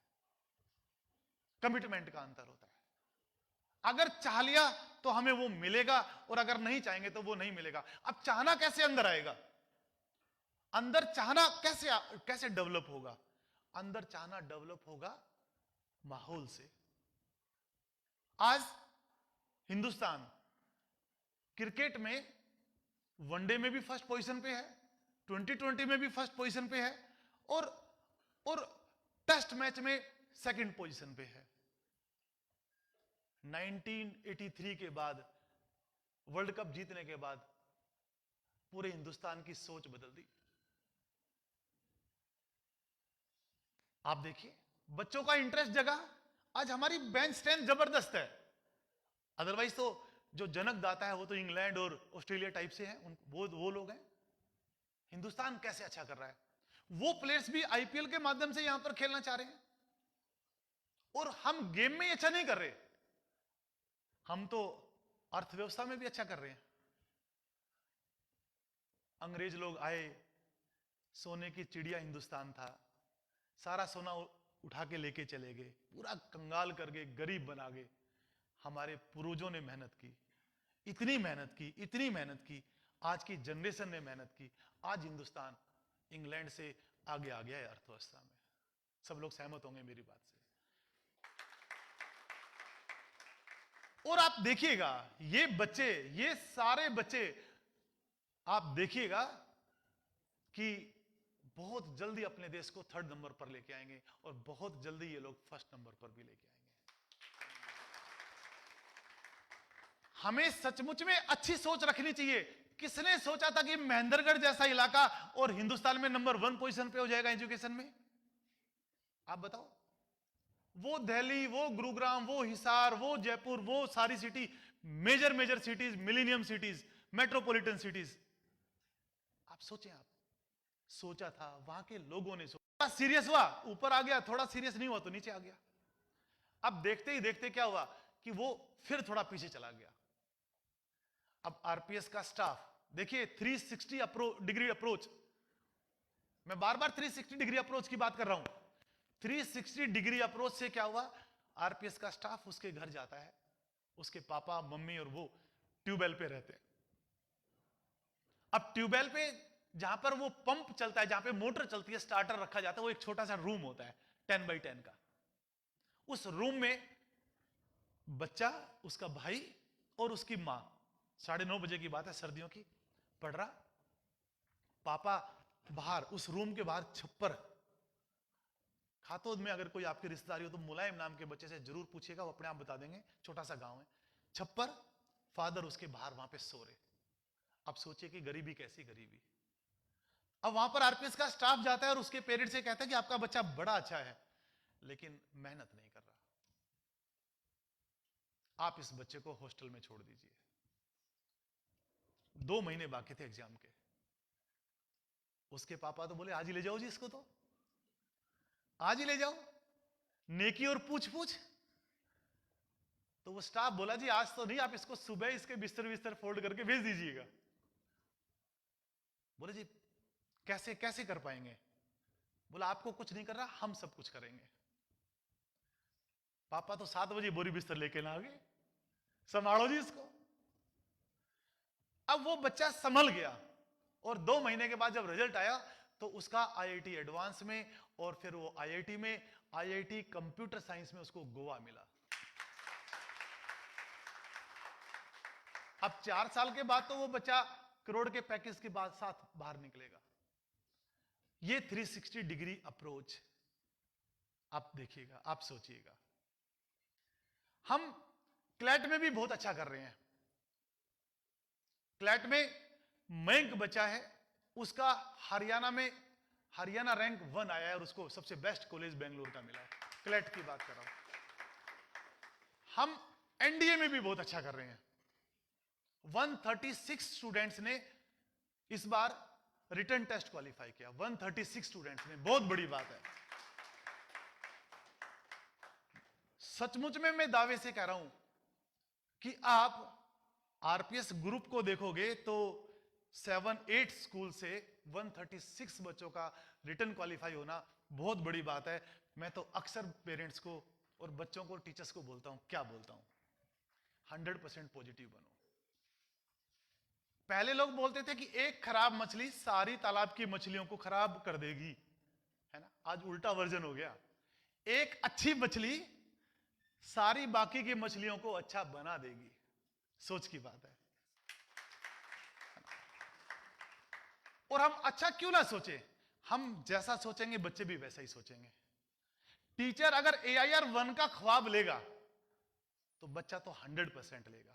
कमिटमेंट का अंतर होता है। अगर चाह लिया तो हमें वो मिलेगा, और अगर नहीं चाहेंगे तो वो नहीं मिलेगा। अब चाहना कैसे अंदर आएगा? अंदर चाहना कैसे डेवलप होगा? अंदर चाहना डेवलप होगा माहौल से। आज हिंदुस्तान क्रिकेट में वनडे में भी फर्स्ट पोजीशन पे है, 2020 में भी फर्स्ट पोजीशन पे है, और टेस्ट मैच में सेकंड पोजीशन पे है। 1983 के बाद, वर्ल्ड कप जीतने के बाद पूरे हिंदुस्तान की सोच बदल दी। आप देखिए, बच्चों का इंटरेस्ट जगा। आज हमारी बेंच स्ट्रेंथ जबरदस्त है। अदरवाइज तो जो जनक दाता है वो तो इंग्लैंड और ऑस्ट्रेलिया टाइप से हैं, वो लोग हैं। हिंदुस्तान कैसे अच्छा कर रहा है? वो प्लेयर्स भी IPL के माध्यम से यहां पर खेलना चाह रहे हैं, और हम गेम में अच्छा नहीं कर रहे, हम तो अर्थव्यवस्था में भी अच्छा कर रहे हैं। अंग्रेज लोग आए, सोने की चिड़िया हिंदुस्तान था, सारा सोना उठा के लेके चले गए, पूरा कंगाल कर गए, गरीब बना गए। हमारे पूर्वजों ने मेहनत की, इतनी मेहनत की, इतनी मेहनत की, आज की जनरेशन ने मेहनत की। आज हिंदुस्तान इंग्लैंड से आगे आ गया है अर्थव्यवस्था में। सब लोग सहमत होंगे मेरी बात से। और आप देखिएगा, ये बच्चे, ये सारे बच्चे, आप देखिएगा कि बहुत जल्दी अपने देश को 3rd नंबर पर लेके आएंगे, और बहुत जल्दी ये लोग 1st नंबर पर भी लेके आएंगे। हमें सचमुच में अच्छी सोच रखनी चाहिए। किसने सोचा था कि महेंद्रगढ़ जैसा इलाका और हिंदुस्तान में नंबर 1 पोजीशन पे हो जाएगा एजुकेशन में? आप बताओ। वो दिल्ली, वो गुरुग्राम, वो हिसार, वो जयपुर, वो सारी city, major cities, millennium cities, metropolitan cities, आप सोचें, आप सोचा था, वहां के लोगों ने सोचा, सीरियस हुआ, ऊपर आ गया, थोड़ा सीरियस नहीं हुआ तो नीचे आ गया। अब देखते ही देखते क्या हुआ कि वो फिर थोड़ा पीछे चला गया। अब RPS का स्टाफ देखिए, 360 डिग्री अप्रोच, मैं बार बार 360 डिग्री अप्रोच की बात कर रहा हूं। 360 डिग्री अप्रोच से क्या हुआ? RPS का स्टाफ उसके घर जाता है, उसके पापा मम्मी और वो ट्यूबवेल पे रहते हैं। अब ट्यूबवेल पे जहां पर वो पंप चलता है, जहां पे मोटर चलती है, स्टार्टर रखा जाता है, वो एक छोटा सा रूम होता है। 10x10 का। उस रूम में बच्चा, उसका भाई और उसकी मां, 9:30 बजे की बात है, सर्दियों की, पढ़ रहा। पापा बाहर, उस रूम के बाहर छप्पर। खातोद में अगर कोई आपकी रिश्तेदारी हो तो मुलायम नाम के बच्चे से जरूर पूछिएगा, वो अपने आप बता देंगे, छोटा सा गांव है। छप्पर, फादर उसके बाहर वहां पे सो रहे। अब सोचिए कि गरीबी कैसी गरीबी। अब वहां पर आरपीएस का स्टाफ जाता है और उसके पेरेंट्स से कहता है कि आपका बच्चा बड़ा अच्छा है लेकिन मेहनत नहीं कर रहा, आप इस बच्चे को हॉस्टल में छोड़ दीजिए। 2 महीने बाकी थे एग्जाम के। उसके पापा तो बोले आज ही ले जाओ जी इसको, तो आज ही ले जाओ, नेकी और पूछ पूछ। तो वो स्टाफ बोला जी आज तो नहीं, आप इसको सुबह इसके बिस्तर बिस्तर फोल्ड करके भेज दीजिएगा। बोले जी कैसे कैसे कर पाएंगे? बोला आपको कुछ नहीं कर रहा, हम सब कुछ करेंगे। पापा तो 7 बजे बोरी बिस्तर लेके ना आ गए, संभालो जी इसको। अब वो बच्चा संभल गया और 2 महीने के बाद जब रिजल्ट आया तो उसका आईआईटी एडवांस में और फिर वो आईआईटी में, आईआईटी कंप्यूटर साइंस में उसको गोवा मिला। अब 4 साल के बाद तो वो बच्चा करोड़ के पैकेज के बाद साथ बाहर निकलेगा। ये 360 डिग्री अप्रोच आप देखिएगा, आप सोचिएगा। हम क्लैट में भी बहुत अच्छा कर रहे हैं। क्लैट में मयंक बच्चा है, उसका हरियाणा रैंक 1 आया है और उसको सबसे बेस्ट कॉलेज बेंगलुरु का मिला है। क्लैट की बात कर रहा हूं। हम एनडीए में भी बहुत अच्छा कर रहे हैं। 136 स्टूडेंट्स ने इस बार रिटन टेस्ट क्वालिफाई किया। 136 स्टूडेंट्स ने, बहुत बड़ी बात है। सचमुच में मैं दावे से कह रहा हूं कि आप आरपीएस ग्रुप को देखोगे तो 7-8 स्कूल से 136 बच्चों का रिटन क्वालिफाई होना बहुत बड़ी बात है। मैं तो अक्सर पेरेंट्स को और बच्चों को, टीचर्स को बोलता हूं, क्या बोलता हूं, 100% पॉजिटिव बनो। पहले लोग बोलते थे कि एक खराब मछली सारी तालाब की मछलियों को खराब कर देगी, है ना। आज उल्टा वर्जन हो गया, एक अच्छी मछली सारी बाकी की मछलियों को अच्छा बना देगी। सोच की बात है। और हम अच्छा क्यों ना सोचे, हम जैसा सोचेंगे बच्चे भी वैसा ही सोचेंगे। टीचर अगर AIR 1 का ख्वाब लेगा तो बच्चा तो 100% लेगा।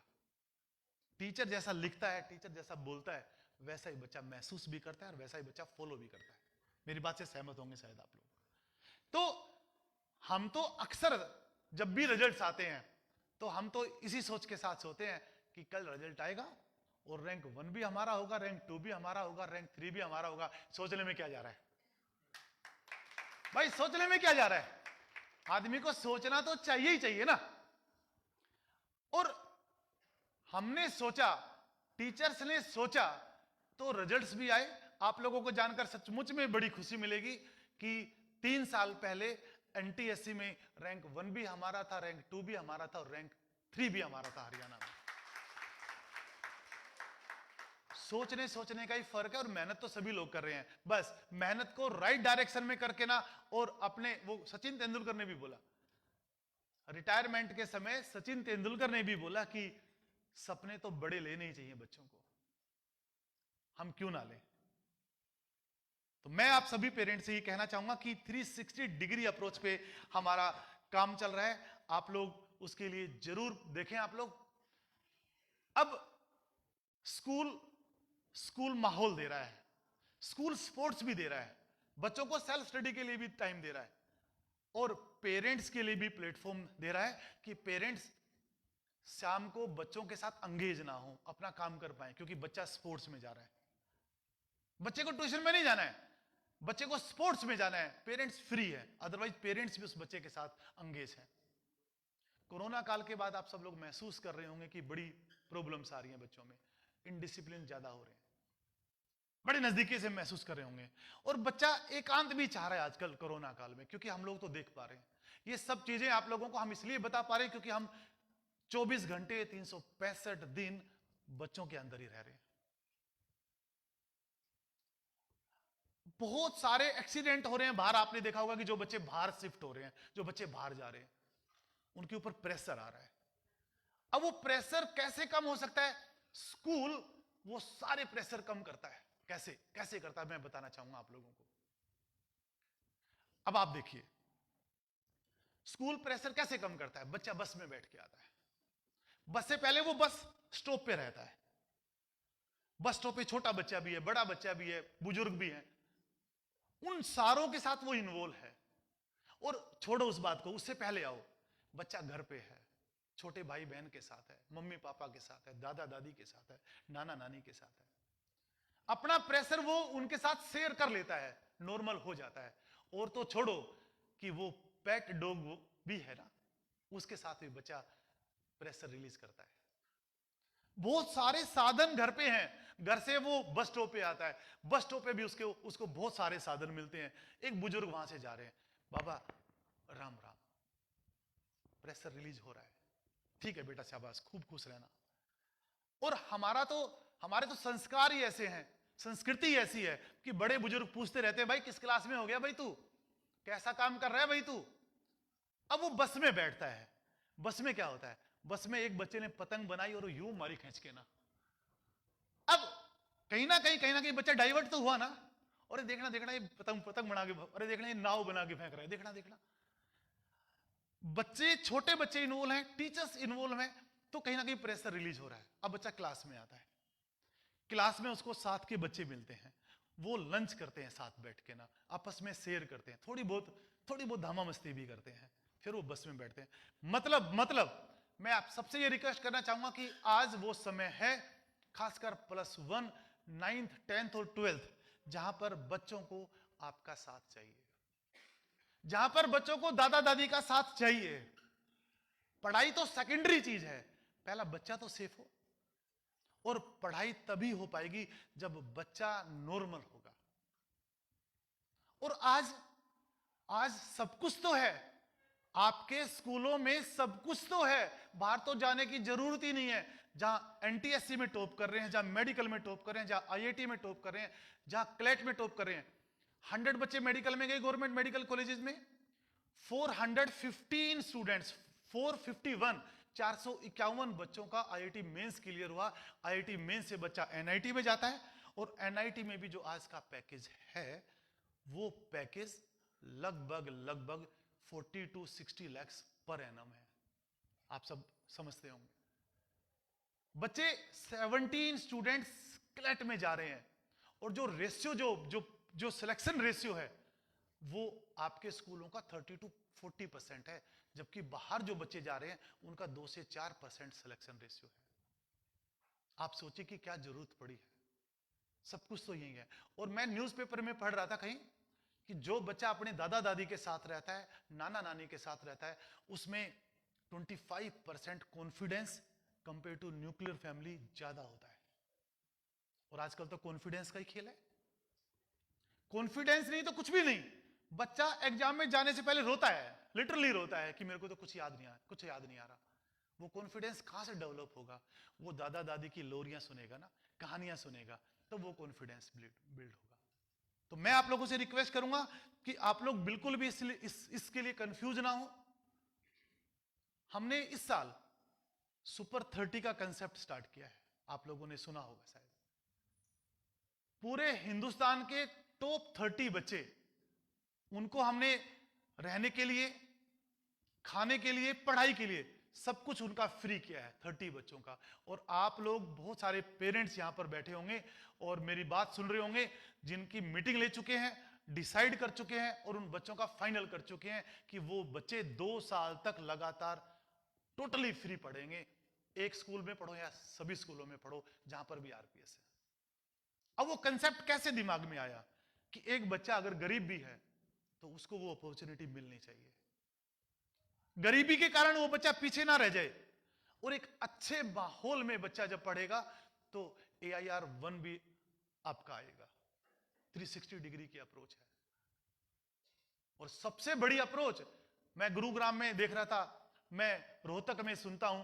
टीचर जैसा लिखता है, टीचर जैसा बोलता है, वैसा ही बच्चा महसूस भी करता है और वैसा ही बच्चा फॉलो भी करता है। मेरी बात से सहमत होंगे शायद आप लोग। तो हम तो अक्सर जब भी रिजल्ट्स आते हैं तो हम तो इसी सोच के साथ सोते हैं कि कल रिजल्ट आएगा और रैंक 1 भी हमारा होगा, रैंक 2 भी हमारा होगा, रैंक 3 भी हमारा होगा। सोचने में क्या जा रहा है भाई, सोचने में क्या जा रहा है? आदमी को सोचना तो चाहिए ही चाहिए ना। और हमने सोचा, टीचर्स ने सोचा, तो रिजल्ट्स भी आए। आप लोगों को जानकर सचमुच में बड़ी खुशी मिलेगी कि 3 साल पहले एनटीएससी में रैंक 1 भी हमारा था, रैंक 2 भी हमारा था और रैंक 3 भी हमारा था हरियाणा में। सोचने का ही फर्क है और मेहनत तो सभी लोग कर रहे हैं। बस मेहनत को राइट डायरेक्शन में करके ना, और अपने, वो सचिन तेंदुलकर ने भी बोला, रिटायरमेंट के समय सचिन तेंदुलकर ने भी बोला कि सपने तो बड़े लेने ही चाहिए बच्चों को, हम क्यों ना लें। तो मैं आप सभी पेरेंट्स से ये कहना चाहूंगा कि 360 डिग्री अप्रोच पे हमारा काम चल रहा है, आप लोग उसके लिए जरूर देखें। आप लोग अब स्कूल माहौल दे रहा है, स्कूल स्पोर्ट्स भी दे रहा है, बच्चों को सेल्फ स्टडी के लिए भी टाइम दे रहा है और पेरेंट्स के लिए भी प्लेटफॉर्म दे रहा है कि पेरेंट्स शाम को बच्चों के साथ अंगेज ना हो, अपना काम कर पाए, क्योंकि बच्चा स्पोर्ट्स में जा रहा है। बच्चे को ट्यूशन में नहीं जाना है, बच्चे को स्पोर्ट्स में जाना है। पेरेंट्स फ्री है, अदरवाइज पेरेंट्स भी उस बच्चे के साथ अंगेज है। कोरोना काल के बाद आप सब लोग महसूस कर रहे होंगे कि बड़ी प्रॉब्लम्स आ रही हैं बच्चों में, इनडिसिप्लिन ज्यादा हो रहे हैं, बड़े नजदीकी से महसूस कर रहे होंगे। और बच्चा एकांत भी चाह रहा है आजकल कोरोना काल में, क्योंकि हम लोग तो देख पा रहे हैं ये सब चीजें। आप लोगों को हम इसलिए बता पा रहे हैं क्योंकि हम 24 घंटे 365 दिन बच्चों के अंदर ही रह रहे हैं। बहुत सारे एक्सीडेंट हो रहे हैं बाहर, आपने देखा होगा कि जो बच्चे बाहर शिफ्ट हो रहे हैं, जो बच्चे बाहर जा रहे हैं, उनके ऊपर प्रेशर आ रहा है। अब वो प्रेशर कैसे कम हो सकता है? स्कूल वो सारे प्रेशर कम करता है। कैसे कैसे करता है, मैं बताना चाहूंगा आप लोगों को। अब आप देखिए, स्कूल प्रेशर कैसे कम करता है? बच्चा बस में बैठ के आता है, बस से पहले वो बस स्टॉप पे रहता है। बस स्टॉप पे छोटा बच्चा भी है, बड़ा बच्चा भी है, बुजुर्ग भी है, उन सारों के साथ वो इन्वॉल्व है। और छोड़ो उस बात को, उससे पहले आओ, बच्चा घर पे है, छोटे भाई बहन के साथ है, मम्मी पापा के साथ है, दादा दादी के साथ है, नाना नानी के साथ है। अपना प्रेशर वो उनके साथ शेयर कर लेता है, नॉर्मल हो जाता है। और तो छोड़ो कि वो पेट डॉग भी है ना, उसके साथ भी बच्चा प्रेशर रिलीज करता है। बहुत सारे साधन घर पे हैं, घर से वो बस स्टॉप पे आता है, बस स्टॉप पे भी उसको बहुत सारे साधन मिलते हैं। एक बुजुर्ग वहां से जा रहे हैं, बाबा राम राम, प्रेशर रिलीज हो रहा है, ठीक है बेटा शाबाश, खूब खुश रहना। और हमारे तो संस्कार ही ऐसे हैं, संस्कृति ही ऐसी है कि बड़े बुजुर्ग पूछते रहते हैं, भाई किस क्लास में हो गया भाई तू, कैसा काम कर रहा है भाई तू। अब वो बस में बैठता है, बस में क्या होता है, बस में एक बच्चे ने पतंग बनाई और यूं मारी खींच के ना। अब कहीं ना कहीं बच्चा डाइवर्ट तो हुआ ना, और देखना देखना ये पतंग बना के, अरे देखना ये नाव बना के फेंक रहा है, देखना देखना। बच्चे, छोटे बच्चे इन्वॉल्व हैं, टीचर्स इन्वॉल्व हैं, तो कहीं ना कहीं प्रेशर रिलीज हो रहा है। अब बच्चा क्लास में आता है, क्लास में उसको साथ के बच्चे मिलते हैं, वो लंच करते हैं साथ बैठ के ना, आपस में शेयर करते हैं, थोड़ी बहुत धामा मस्ती भी करते हैं, फिर वो बस में बैठते हैं। मतलब मैं आप सबसे ये रिक्वेस्ट करना चाहूंगा कि आज वो समय है, खासकर +1, 9th 10th और 12th, जहां पर बच्चों को आपका साथ चाहिए, जहां पर बच्चों को दादा दादी का साथ चाहिए। पढ़ाई तो सेकेंडरी चीज है, पहला बच्चा तो सेफ हो। और पढ़ाई तभी हो पाएगी जब बच्चा नॉर्मल होगा। और आज सब कुछ तो है, आपके स्कूलों में सब कुछ तो है, बाहर तो जाने की जरूरत ही नहीं है। जहां एनटीएससी में टॉप कर रहे हैं, जहां मेडिकल में टॉप कर रहे हैं, जहां आईआईटी में टॉप कर रहे हैं, जहां क्लेट में टॉप कर रहे हैं। 100 बच्चे मेडिकल में गए, गवर्नमेंट मेडिकल कॉलेजेस में 415 स्टूडेंट्स, 451, 451 बच्चों का आईआईटी मेंस क्लियर हुआ। आईआईटी मेंस से बच्चा एनआईटी में जाता है, और एनआईटी में भी जो आज का पैकेज है, वो पैकेज लगभग 40 to 60 लाख पर एनम है। आप सब समझते होंगे। बच्चे 17 स्टूडेंट्स क्लेट में जा रहे हैं, और जो रेशियो जो सिलेक्शन रेशियो है, वो आपके स्कूलों का 30 to 40% है, जबकि बाहर जो बच्चे जा रहे हैं उनका 2 से 4% सिलेक्शन रेशियो है। आप सोचिए कि क्या जरूरत पड़ी है। सब कुछ तो यही है। और मैं न्यूज़पेपर में पढ़ रहा था कहीं कि जो बच्चा अपने दादा दादी के साथ रहता है, नाना नानी के साथ रहता है, उसमें 25% confidence compare to nuclear family ज्यादा होता है। और आजकल तो कॉन्फिडेंस का ही खेल है, कॉन्फिडेंस नहीं तो कुछ भी नहीं। बच्चा एग्जाम में जाने से पहले रोता है, लिटरली रोता है कि मेरे को तो कुछ याद नहीं आ रहा। वो कॉन्फिडेंस कहां से डेवलप होगा? वो दादा दादी की लोरियां सुनेगा ना, कहानियां सुनेगा, तो वो कॉन्फिडेंस बिल्ड होगा। तो मैं आप लोगों से रिक्वेस्ट करूंगा कि आप लोग बिल्कुल भी इसके लिए कंफ्यूज ना हो। हमने इस साल सुपर 30 का कंसेप्ट स्टार्ट किया है, आप लोगों ने सुना होगा शायद। पूरे हिंदुस्तान के टॉप 30 बच्चे, उनको हमने रहने के लिए, खाने के लिए, पढ़ाई के लिए सब कुछ उनका फ्री किया है, 30 बच्चों का। और आप लोग बहुत सारे पेरेंट्स यहां पर बैठे होंगे और मेरी बात सुन रहे होंगे, जिनकी मीटिंग ले चुके हैं, डिसाइड कर चुके हैं, और उन बच्चों का फाइनल कर चुके हैं कि वो बच्चे 2 साल तक लगातार टोटली फ्री पढ़ेंगे। एक स्कूल में पढ़ो या सभी स्कूलों में पढ़ो जहां पर भी आरपीएस है। अब वो कंसेप्ट कैसे दिमाग में आया कि एक बच्चा अगर गरीब भी है तो उसको वो अपॉर्चुनिटी मिलनी चाहिए, गरीबी के कारण वो बच्चा पीछे ना रह जाए। और एक अच्छे माहौल में बच्चा जब पढ़ेगा तो AIR 1 भी आपका आएगा। 360 डिग्री की अप्रोच है। और सबसे बड़ी अप्रोच मैं गुरुग्राम में देख रहा था, मैं रोहतक में सुनता हूं,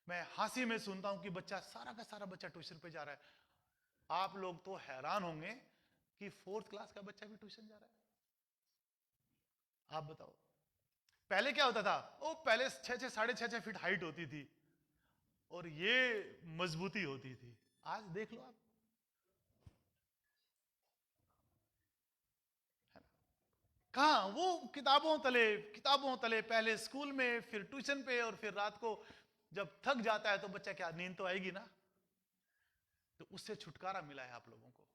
मैं हांसी में सुनता हूं कि बच्चा, सारा का सारा बच्चा ट्यूशन पे जा रहा है। आप लोग तो हैरान होंगे कि 4th क्लास का बच्चा भी ट्यूशन जा रहा है? आप बताओ। पहले क्या होता था? ओ पहले 6-6 6.5 फीट हाइट होती थी और ये मजबूती होती थी। आज देख लो आप, कहां वो किताबों तले पहले स्कूल में, फिर ट्यूशन पे, और फिर रात को जब थक जाता है तो बच्चा, क्या नींद तो आएगी ना? तो उससे छुटकारा मिला है आप लोगों को।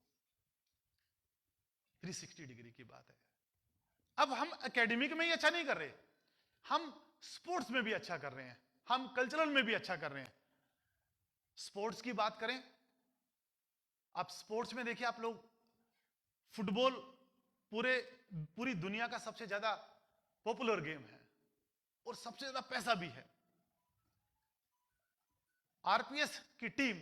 360 डिग्री की बात है। अब हम एकेडमिक में ही अच्छा नहीं कर रहे, हम स्पोर्ट्स में भी अच्छा कर रहे हैं, हम कल्चरल में भी अच्छा कर रहे हैं। स्पोर्ट्स की बात करें, आप स्पोर्ट्स में देखिए, आप लोग फुटबॉल पूरी दुनिया का सबसे ज्यादा पॉपुलर गेम है और सबसे ज्यादा पैसा भी है। आरपीएस की टीम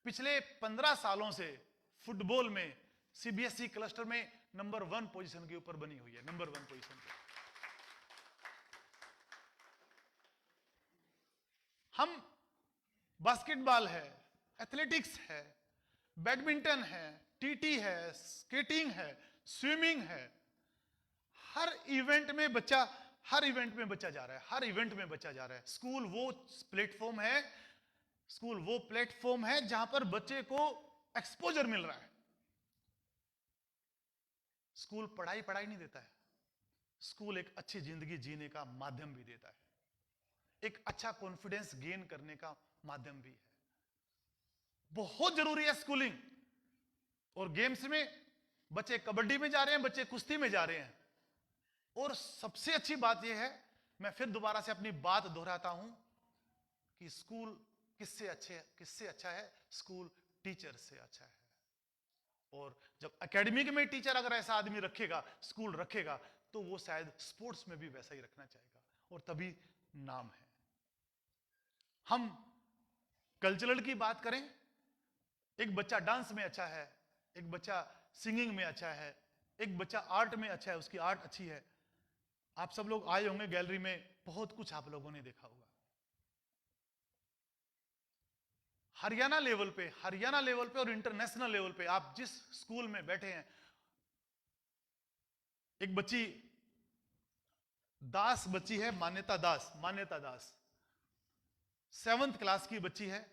पिछले 15 सालों से फुटबॉल में सीबीएसई क्लस्टर में नंबर 1 पोजीशन के ऊपर बनी हुई है, नंबर 1 पोजीशन पे। हम बास्केटबॉल है, एथलेटिक्स है, बैडमिंटन है, टीटी है, स्केटिंग है, स्विमिंग है, हर इवेंट में बच्चा जा रहा है, हर इवेंट में बच्चा जा रहा है। स्कूल वो प्लेटफॉर्म है जहां पर बच्चे को एक्सपोजर मिल रहा है। स्कूल पढ़ाई नहीं देता है, स्कूल एक अच्छी जिंदगी जीने का माध्यम भी देता है, एक अच्छा कॉन्फिडेंस गेन करने का माध्यम भी है। बहुत जरूरी है स्कूलिंग। और गेम्स में बच्चे कबड्डी में जा रहे हैं, बच्चे कुश्ती में जा रहे हैं। और सबसे अच्छी बात यह है, मैं फिर दोबारा से अपनी बात दोहराता हूं कि स्कूल किससे अच्छा है? स्कूल टीचर से अच्छा है। और जब एकेडमिक में टीचर अगर ऐसा आदमी रखेगा, स्कूल रखेगा, तो वो शायद स्पोर्ट्स में भी वैसा ही रखना चाहेगा, और तभी नाम है। हम कल्चरल की बात करें, एक बच्चा डांस में अच्छा है, एक बच्चा सिंगिंग में अच्छा है, एक बच्चा आर्ट में अच्छा है, उसकी आर्ट अच्छी है। आप सब लोग आए होंगे गैलरी में, बहुत कुछ आप लोगों ने देखा होगा। हरियाणा लेवल पे और इंटरनेशनल लेवल पे आप जिस स्कूल में बैठे हैं, एक बच्ची है, मान्यता दास 7th क्लास की बच्ची है।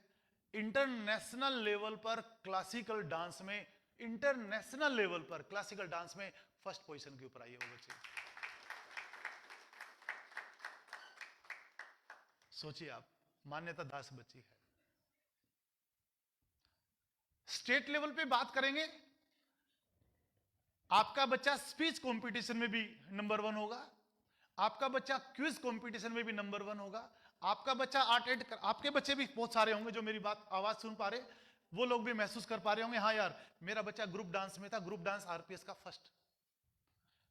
इंटरनेशनल लेवल पर क्लासिकल डांस में फर्स्ट पोजीशन के ऊपर आई है वो बच्ची। सोचिए आप, मान्यता दास बच्ची है। स्टेट लेवल पे बात करेंगे, आपका बच्चा स्पीच कंपटीशन में भी नंबर 1 होगा, आपका बच्चा क्विज कंपटीशन में भी नंबर 1 होगा, आपका बच्चा आपके बच्चे भी बहुत सारे होंगे जो मेरी बात आवाज सुन पा रहे, वो लोग भी महसूस कर पा रहे होंगे, हाँ यार मेरा बच्चा ग्रुप डांस में था, ग्रुप डांस आरपीएस का फर्स्ट,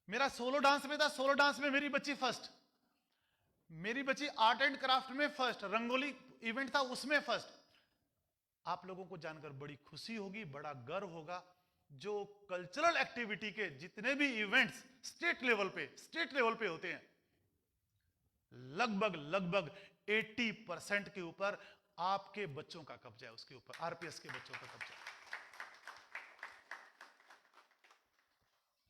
मेरा सोलो डांस में था, सोलो डांस में मेरी बच्ची फर्स्ट, मेरी बच्ची आर्ट एंड क्राफ्ट में फर्स्ट, रंगोली इवेंट था उसमें फर्स्ट। आप लोगों को जानकर बड़ी खुशी होगी, बड़ा गर्व होगा। जो कल्चरल एक्टिविटी के जितने भी इवेंट्स स्टेट लेवल पे होते हैं, लगभग 80% के ऊपर आपके बच्चों का कब्जा है, उसके ऊपर आरपीएस के बच्चों का कब्जा।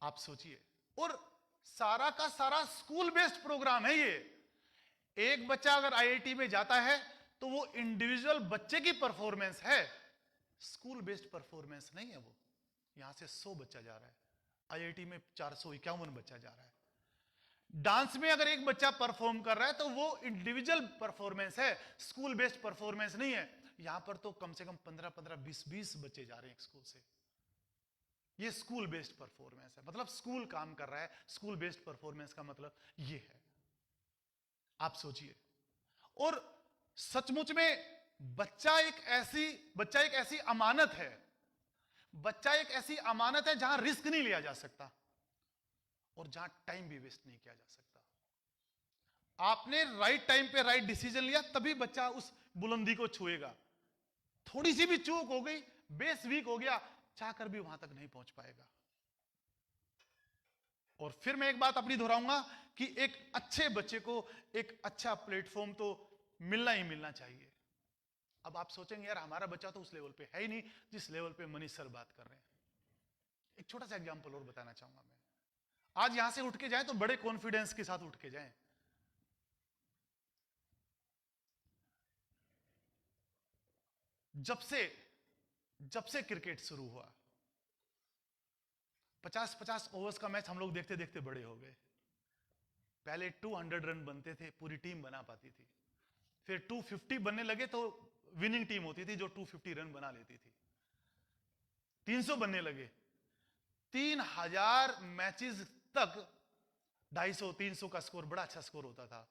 आप सोचिए, और सारा का सारा स्कूल बेस्ड प्रोग्राम है ये। एक बच्चा अगर आईआईटी में जाता है तो वो इंडिविजुअल बच्चे की परफॉर्मेंस है, स्कूल बेस्ड परफॉर्मेंस नहीं है वो। यहां से 100 बच्चा जा रहा है, आईआईटी में 451 बच्चा जा रहा है। डांस में अगर एक बच्चा परफॉर्म कर रहा है तो वो इंडिविजुअल परफॉर्मेंस है, स्कूल बेस्ड परफॉर्मेंस नहीं है। यहां पर तो कम से कम 15-15, 20-20 बच्चे जा रहे हैं एक स्कूल से। ये स्कूल बेस्ड परफॉर्मेंस है, मतलब स्कूल काम कर रहा है। स्कूल बेस्ड परफॉर्मेंस का मतलब ये है। आप सोचिए, और सचमुच में बच्चा एक ऐसी अमानत है, जहां रिस्क नहीं लिया जा सकता और जहां टाइम भी वेस्ट नहीं किया जा सकता। आपने राइट टाइम पे राइट डिसीजन लिया, तभी बच्चा उस बुलंदी को छुएगा। थोड़ी सी भी चूक हो गई, बेस वीक हो गया, चाहकर भी वहां तक नहीं पहुंच पाएगा। और फिर मैं एक बात अपनी दोहराऊंगा कि एक अच्छे बच्चे को एक अच्छा प्लेटफॉर्म तो मिलना ही मिलना चाहिए। अब आप सोचेंगे यार हमारा बच्चा तो उस लेवल पे है ही नहीं जिस लेवल पे मनीष सर बात कर रहे हैं। एक छोटा सा एग्जांपल और बताना चाहूंगा मैं। आज यहां से उठ के जाए तो बड़े कॉन्फिडेंस के साथ उठ के जाएं। जब से क्रिकेट शुरू हुआ, 50-50 ओवर्स का मैच हम लोग देखते देखते बड़े हो गए। पहले 200 रन बनते थे, पूरी टीम बना पाती थी। फिर 250 बनने लगे तो विनिंग टीम होती थी जो 250 रन बना लेती थी। 300 बनने लगे, 3000 मैचेस तक 250-300 का स्कोर, बड़ा अच्छा स्कोर होता था।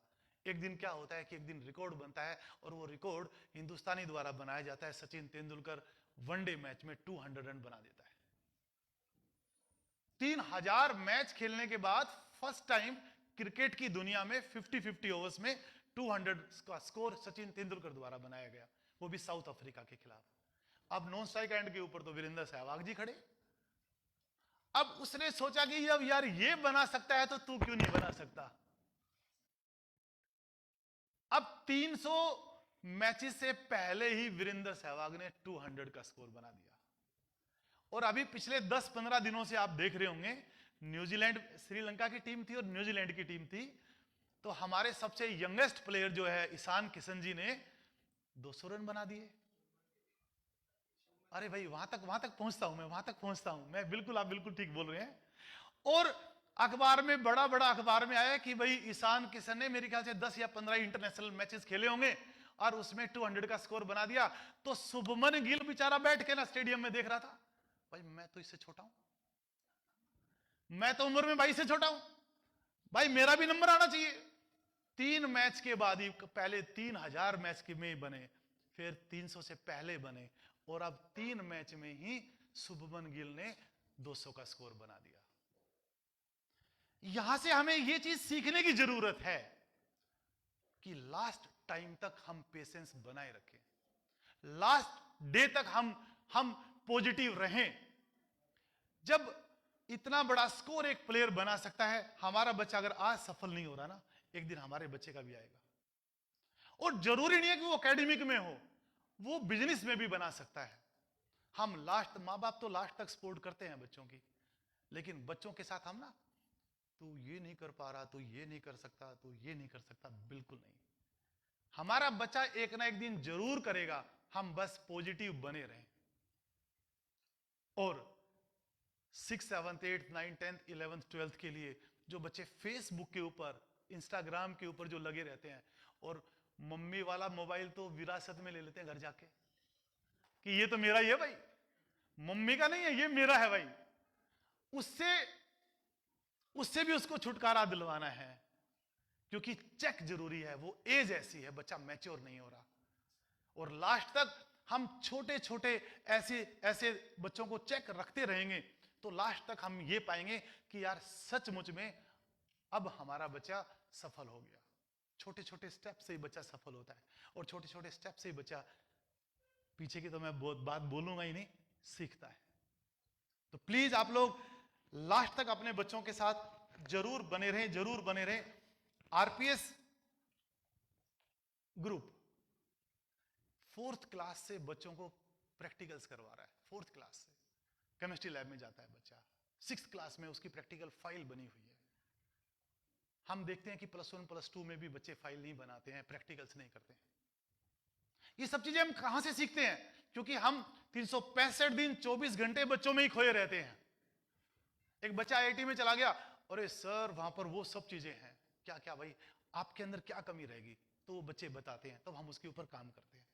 एक दिन क्या होता है कि एक दिन रिकॉर्ड बनता है और वो रिकॉर्ड हिंदुस्तानी द्वारा बनाया जाता है। सचिन तेंदुलकर वनडे मैच में 200 रन बना देता है। 3000 मैच खेलने के बाद फर्स्ट टाइम क्रिकेट की दुनिया में 50-50 ओवर्स में 200 का स्कोर सचिन तेंदुलकर द्वारा बनाया गया, वो भी साउथ अफ्रीका के खिलाफ। अब नॉन स्ट्राइक एंड के ऊपर तो वीरेंद्र सहवाग जी खड़े। अब उसने सोचा कि अब यार ये बना सकता है तो तू क्यों नहीं बना सकता। अब 300 मैचेस से पहले ही वीरेंद्र सहवाग ने 200 का स्कोर बना दिया। और अभी पिछले 10-15 दिनों से आप देख रहे होंगे, न्यूजीलैंड, श्रीलंका की टीम थी और न्यूजीलैंड की टीम थी, तो हमारे सबसे यंगेस्ट प्लेयर जो है ईशान किशन जी ने 200 रन बना दिए। अरे भाई वहां तक पहुंचता हूं मैं, बिल्कुल, आप बिल्कुल ठीक बोल रहे हैं। और अखबार में, बड़ा बड़ा अखबार में आया कि भाई ईशान किशन ने मेरे ख्याल से 10 या 15 इंटरनेशनल मैचेस खेले होंगे और उसमें 200 का स्कोर बना दिया। तो शुभमन गिल बेचारा बैठ के ना स्टेडियम में देख रहा था, भाई मैं तो इससे छोटा हूं, मैं तो उम्र में भाई से छोटा हूं, भाई मेरा भी नंबर आना चाहिए। 3 मैच के बाद ही, पहले 3000 मैच के में बने, फिर 300 से पहले बने, और अब 3 मैच में ही शुभमन गिल ने 200 का स्कोर बना दिया। यहां से हमें यह चीज सीखने की जरूरत है कि लास्ट टाइम तक हम पेशेंस बनाए रखें, लास्ट डे तक हम पॉजिटिव रहें। जब इतना बड़ा स्कोर एक प्लेयर बना सकता है, हमारा बच्चा अगर आज सफल नहीं हो रहा ना, एक दिन हमारे बच्चे का भी आएगा। और जरूरी नहीं है कि वो एकेडमिक में हो, वो बिजनेस में भी बना सकता है। हम लास्ट, माँ बाप तो लास्ट तक सपोर्ट करते हैं बच्चों की, लेकिन बच्चों के साथ हम ना, तू ये नहीं कर पा रहा, तू ये नहीं कर सकता, तू ये नहीं कर सकता, बिल्कुल नहीं। हमारा बच्चा एक ना एक दिन जरूर करेगा, हम बस पॉजिटिव बने रहें। और 6th 7th 8th 9th 10th 11th 12th के लिए जो बच्चे फेसबुक के ऊपर, इंस्टाग्राम के ऊपर जो लगे रहते हैं, और मम्मी वाला मोबाइल तो विरासत में ले लेते हैं घर जाके कि ये तो मेरा ही है भाई, मम्मी का नहीं है, ये मेरा है भाई, उससे भी उसको छुटकारा दिलवाना है। क्योंकि चेक जरूरी है, वो एज ऐसी है, बच्चा मैच्योर नहीं हो रहा। और लास्ट तक हम छोटे छोटे ऐसे बच्चों को चेक रखते रहेंगे तो लास्ट तक हम ये पाएंगे कि यार सचमुच में अब हमारा बच्चा सफल हो गया। छोटे छोटे स्टेप से ही बच्चा सफल होता है, और छोटे छोटे स्टेप से ही बच्चा, पीछे की तो मैं बहुत बात बोलूंगा ही नहीं, सीखता है। तो प्लीज आप लोग लास्ट तक अपने बच्चों के साथ जरूर बने रहें, जरूर बने रहें। आरपीएस ग्रुप 4th क्लास से बच्चों को प्रैक्टिकल्स करवा रहा है। 4th क्लास से केमिस्ट्री लैब में जाता है बच्चा, 6th क्लास में उसकी प्रैक्टिकल फाइल बनी हुई है। हम देखते हैं कि +1 +2 में भी बच्चे फाइल नहीं बनाते हैं, प्रैक्टिकल्स नहीं करते हैं। ये सब चीजें हम कहां से सीखते हैं? क्योंकि हम 365 दिन 24 घंटे बच्चों में ही खोए रहते हैं। एक बच्चा आईआईटी में चला गया, अरे सर वहां पर वो सब चीजें हैं, क्या क्या भाई आपके अंदर क्या कमी रहेगी, तो वो बच्चे बताते हैं, तब हम उसके ऊपर काम करते हैं।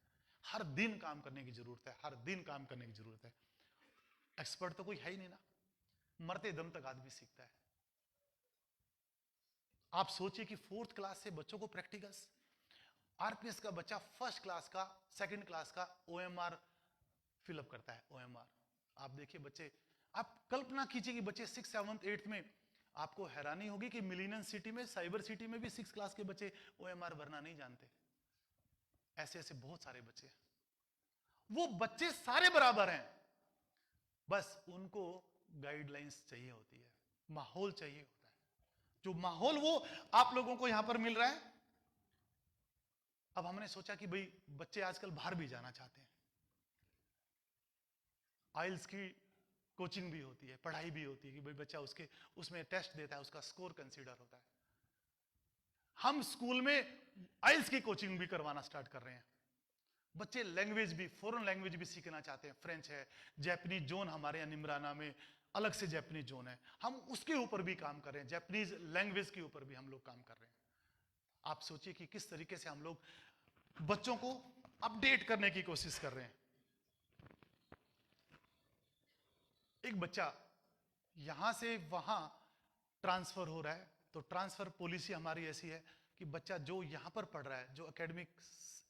हर दिन काम करने की जरूरत है, हर दिन काम करने की जरूरत है। एक्सपर्ट तो कोई है ही नहीं ना, मरते दम तक आदमी सीखता है। आप सोचिए कि 4th क्लास से बच्चों को प्रैक्टिकल्स, आरपीएस का बच्चा 1st क्लास का, 2nd क्लास का ओएमआर फिलअप करता है। ओएमआर आप देखिए बच्चे, आप कल्पना कीजिए कि बच्चे 6th 7th 8th में, आपको हैरानी होगी कि मिलीनियम सिटी में, साइबर सिटी में भी 6th क्लास के बच्चे ओएमआर भरना नहीं जानते। ऐसे ऐसे बहुत सारे बच्चे, वो बच्चे सारे बराबर हैं, बस उनको गाइडलाइंस चाहिए होती है, माहौल चाहिए होता है, जो माहौल वो आप लोगों को यहां पर मिल रहा है। अब हमने सोचा कि भाई बच्चे आजकल बाहर भी जाना चाहते हैं, आइल्स की कोचिंग भी होती है, पढ़ाई भी होती है कि भाई बच्चा उसमें टेस्ट देता है, उसका स्कोर कंसीडर होता है। हम स्कूल में आइल्स की कोचिंग भी करवाना स्टार्ट कर रहे हैं। बच्चे लैंग्वेज भी, फॉरेन लैंग्वेज भी सीखना चाहते हैं। फ्रेंच है, जैपनीज जोन हमारे यहाँ निमराना में अलग से जैपनीज जोन है, हम उसके ऊपर भी काम कर रहे हैं। जैपनीज लैंग्वेज के ऊपर भी हम लोग काम कर रहे हैं। आप सोचिए कि किस तरीके से हम लोग बच्चों को अपडेट करने की कोशिश कर रहे हैं। एक बच्चा यहां से वहां ट्रांसफर हो रहा है, तो ट्रांसफर पॉलिसी हमारी ऐसी है कि बच्चा जो यहां पर पढ़ रहा है, जो एकेडमिक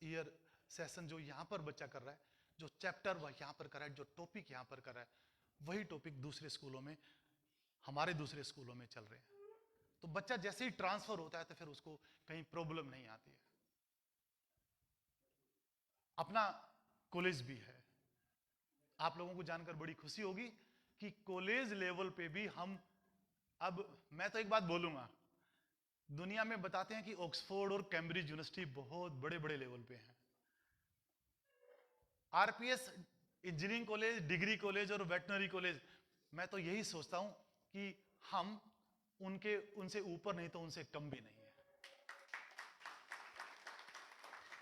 ईयर सेशन जो यहां पर बच्चा कर रहा है, जो चैप्टर वह यहां पर कर रहा है, जो टॉपिक यहां पर कर रहा है, वही टॉपिक दूसरे स्कूलों में, हमारे दूसरे स्कूलों में चल रहे हैं। तो बच्चा जैसे ही ट्रांसफर होता है तो फिर उसको कहीं प्रॉब्लम नहीं आती है। अपना कॉलेज भी है। आप लोगों को जानकर बड़ी खुशी होगी कि कॉलेज लेवल पे भी हम, अब मैं तो एक बात बोलूंगा, दुनिया में बताते हैं कि ऑक्सफोर्ड और कैम्ब्रिज यूनिवर्सिटी बहुत बड़े बड़े लेवल पे हैं। RPS engineering college, degree college और वेटनरी कॉलेज, मैं तो यही सोचता हूं कि हम उनसे ऊपर नहीं तो उनसे कम भी नहीं है।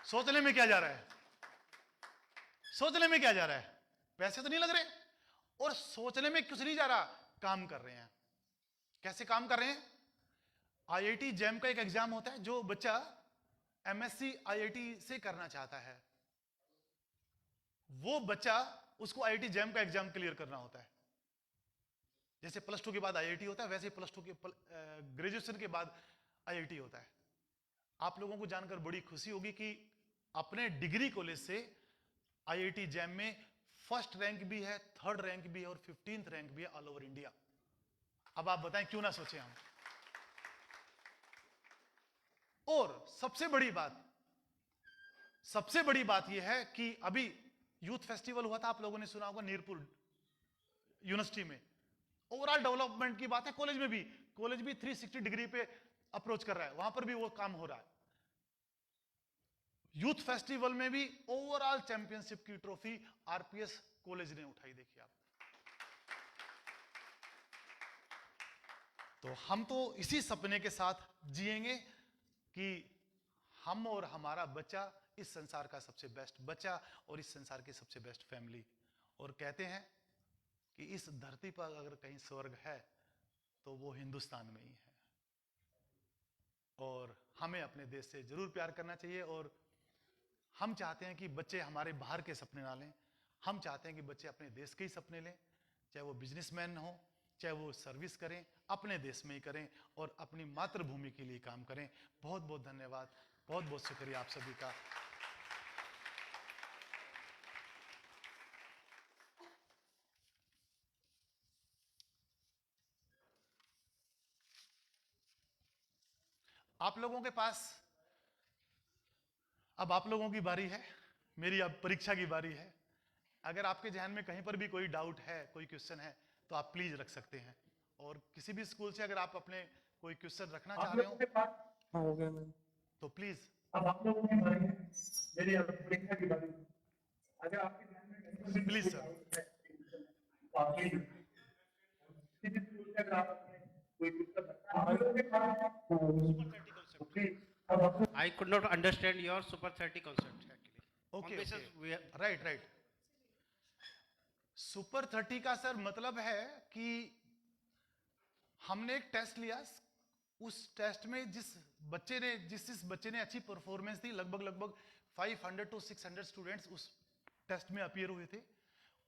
सोचने में क्या जा रहा है? सोचने में क्या जा रहा है? पैसे तो नहीं लग रहे, और सोचने में कुछ नहीं जा रहा, काम कर रहे हैं। कैसे काम कर रहे हैं? आईआईटी जैम का एक एग्जाम होता है, जो बच्चा एमएससी आईआईटी से करना चाहता है, वो बच्चा, उसको आईआईटी जैम का एग्जाम क्लियर करना होता है। जैसे प्लस टू के बाद आईआईटी होता है, वैसे प्लस टू के ग्रेजुएशन के बाद आईआईटी होता है। आप लोगों को जानकर बड़ी खुशी होगी कि अपने डिग्री कॉलेज से आईआईटी जैम में फर्स्ट रैंक भी है, थर्ड रैंक भी है और 15th रैंक भी है ऑल ओवर इंडिया। अब आप बताएं क्यों ना सोचे हम। और सबसे बड़ी बात यह है कि अभी यूथ फेस्टिवल हुआ था, आप लोगों ने सुना होगा, नीरपुर यूनिवर्सिटी में। ओवरऑल डेवलपमेंट की बात है। कॉलेज भी 360 डिग्री पे अप्रोच कर रहा है, वहां पर भी वो काम हो रहा है। यूथ फेस्टिवल में भी ओवरऑल चैंपियनशिप की ट्रॉफी आरपीएस कॉलेज ने उठाई। देखिए आप, तो हम तो इसी सपने के साथ जिएंगे कि हम और हमारा बच्चा इस संसार का सबसे बेस्ट बच्चा और इस संसार की सबसे बेस्ट फैमिली। और कहते हैं कि इस धरती पर अगर कहीं स्वर्ग है तो वो हिंदुस्तान में ही है। और हमें अपने देश से जरूर प्यार करना चाहिए। और हम चाहते हैं कि बच्चे हमारे बाहर के सपने ना लें, हम चाहते हैं कि बच्चे अपने देश के ही सपने लें, चाहे वो बिजनेसमैन हो, चाहे वो सर्विस करें, अपने देश में ही करें और अपनी मातृभूमि के लिए काम करें। बहुत बहुत धन्यवाद, बहुत बहुत शुक्रिया आप सभी का। आप लोगों के पास अब आप लोगों की बारी है, मेरी अब परीक्षा की बारी है। अगर आपके जहन में कहीं पर भी कोई डाउट है, कोई क्वेश्चन है, तो आप प्लीज रख सकते हैं। और किसी भी स्कूल से अगर आप अपने कोई क्वेश्चन रखना चाह रहे हो हो गया मैम। तो प्लीज। अब आप लोगों की बारी है, मेरी अब परीक्षा की बारी है। अगर आपके ध्यान में कहीं पर भी प्लीज कोई सर। डाउट है तो आप प्लीज किसी भी स्कूल से अगर आप अपने कोई पुस्तक रखना आप लोगों के पास तो प्लीज अब आप I could not understand your super 30 concept actually. Okay, On basis we are, right. Super 30 का सर मतलब है कि हमने एक टेस्ट लिया, उस टेस्ट में जिस बच्चे ने अच्छी परफॉर्मेंस दी, लगभग 500 to 600 स्टूडेंट्स उस टेस्ट में अपीयर हुए थे।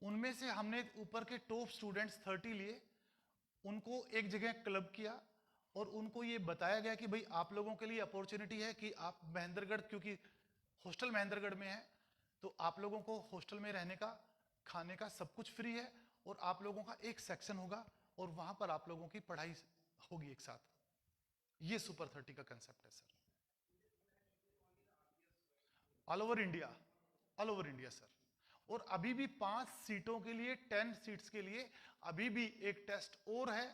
उनमें से हमने ऊपर के टॉप स्टूडेंट्स 30 लिए, उनको एक जगह क्लब किया और उनको ये बताया गया कि भाई आप लोगों के लिए अपॉर्चुनिटी है कि आप महेंद्रगढ़, क्योंकि हॉस्टल महेंद्रगढ़ में है, तो आप लोगों को हॉस्टल में रहने का, खाने का सब कुछ फ्री है। और आप लोगों का एक सेक्शन होगा और वहां पर आप लोगों की पढ़ाई होगी एक साथ। ये सुपर 30 का कंसेप्ट है sir, all over India sir. और अभी भी 5 सीटों के लिए, 10 सीट्स के लिए अभी भी एक टेस्ट और है,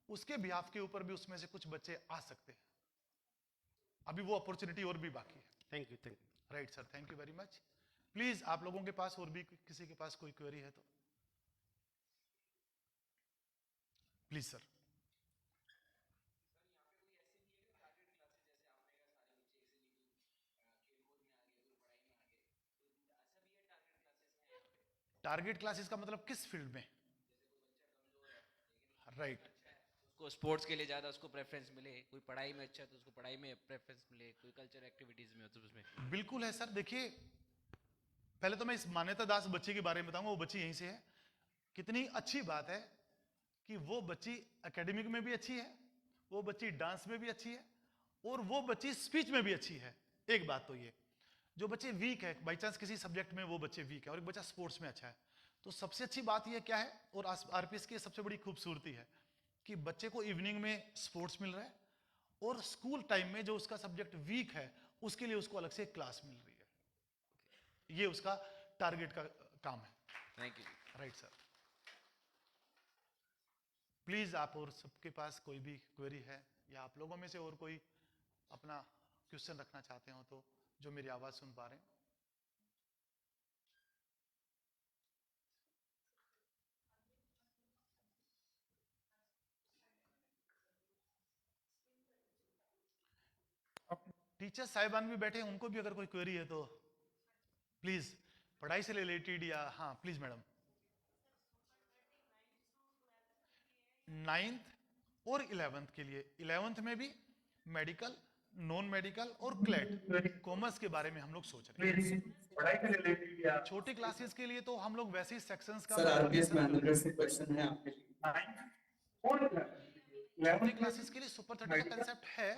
उसके बिहाफ के ऊपर भी उसमें से कुछ बच्चे आ सकते हैं। अभी वो अपॉर्चुनिटी और भी बाकी है। thank you. Right sir, thank you very much. Please आप लोगों के पास और भी किसी के पास कोई क्वेरी है तो प्लीज सर। टारगेट क्लासेस का मतलब किस फील्ड में? राइट। को स्पोर्ट्स के लिए ज़्यादा उसको प्रेफरेंस मिले, कोई पढ़ाई में अच्छा है तो उसको पढ़ाई में प्रेफरेंस मिले, कोई कल्चर एक्टिविटीज़ में हो तो उसमें। बिल्कुल है सर। देखिए, पहले तो मैं इस मान्यता दास बच्चे के बारे में बताऊंगा। वो बच्ची यहीं से है। कितनी अच्छी बात है कि वो बच्ची एकेडमिक में भी अच्छी है, वो बच्ची डांस में भी अच्छी है, और वो बच्ची स्पीच में भी अच्छी है। एक बात तो ये, जो बच्चे वीक है, बाई चांस किसी सब्जेक्ट में वो बच्चे वीक है और एक बच्चा स्पोर्ट्स में अच्छा है, तो सबसे अच्छी बात ये क्या है, और आरपीएस की सबसे बड़ी खूबसूरती है कि बच्चे को इवनिंग में स्पोर्ट्स मिल रहा है, और स्कूल टाइम में जो उसका सब्जेक्ट वीक है उसके लिए उसको अलग से क्लास मिल रही है। ये उसका टारगेट का काम है। Thank you. Right sir. Please आप और सबके पास कोई भी क्वेरी है, या आप लोगों में से और कोई अपना क्वेश्चन रखना चाहते हो तो, जो मेरी आवाज सुन पा रहे हैं। टीचर साहिबान भी बैठे हैं, उनको भी अगर कोई क्वेरी है तो प्लीज, पढ़ाई से रिलेटेड या, हाँ प्लीज मैडम। 9th और 11th के लिए, 11th में भी मेडिकल, नॉन मेडिकल और क्लेट कॉमर्स के बारे में हम लोग सोच रहे हैं। पढ़ाई से रिलेटेड या छोटी क्लासेस के लिए तो हम लोग वैसे ही सेक्शंस का सर आरपीएस मैनेजर से क्वेश्चन है आपके लिए। 9th और 11th छोटी क्लासेस के लिए सुपर 30 का कंसेप्ट है,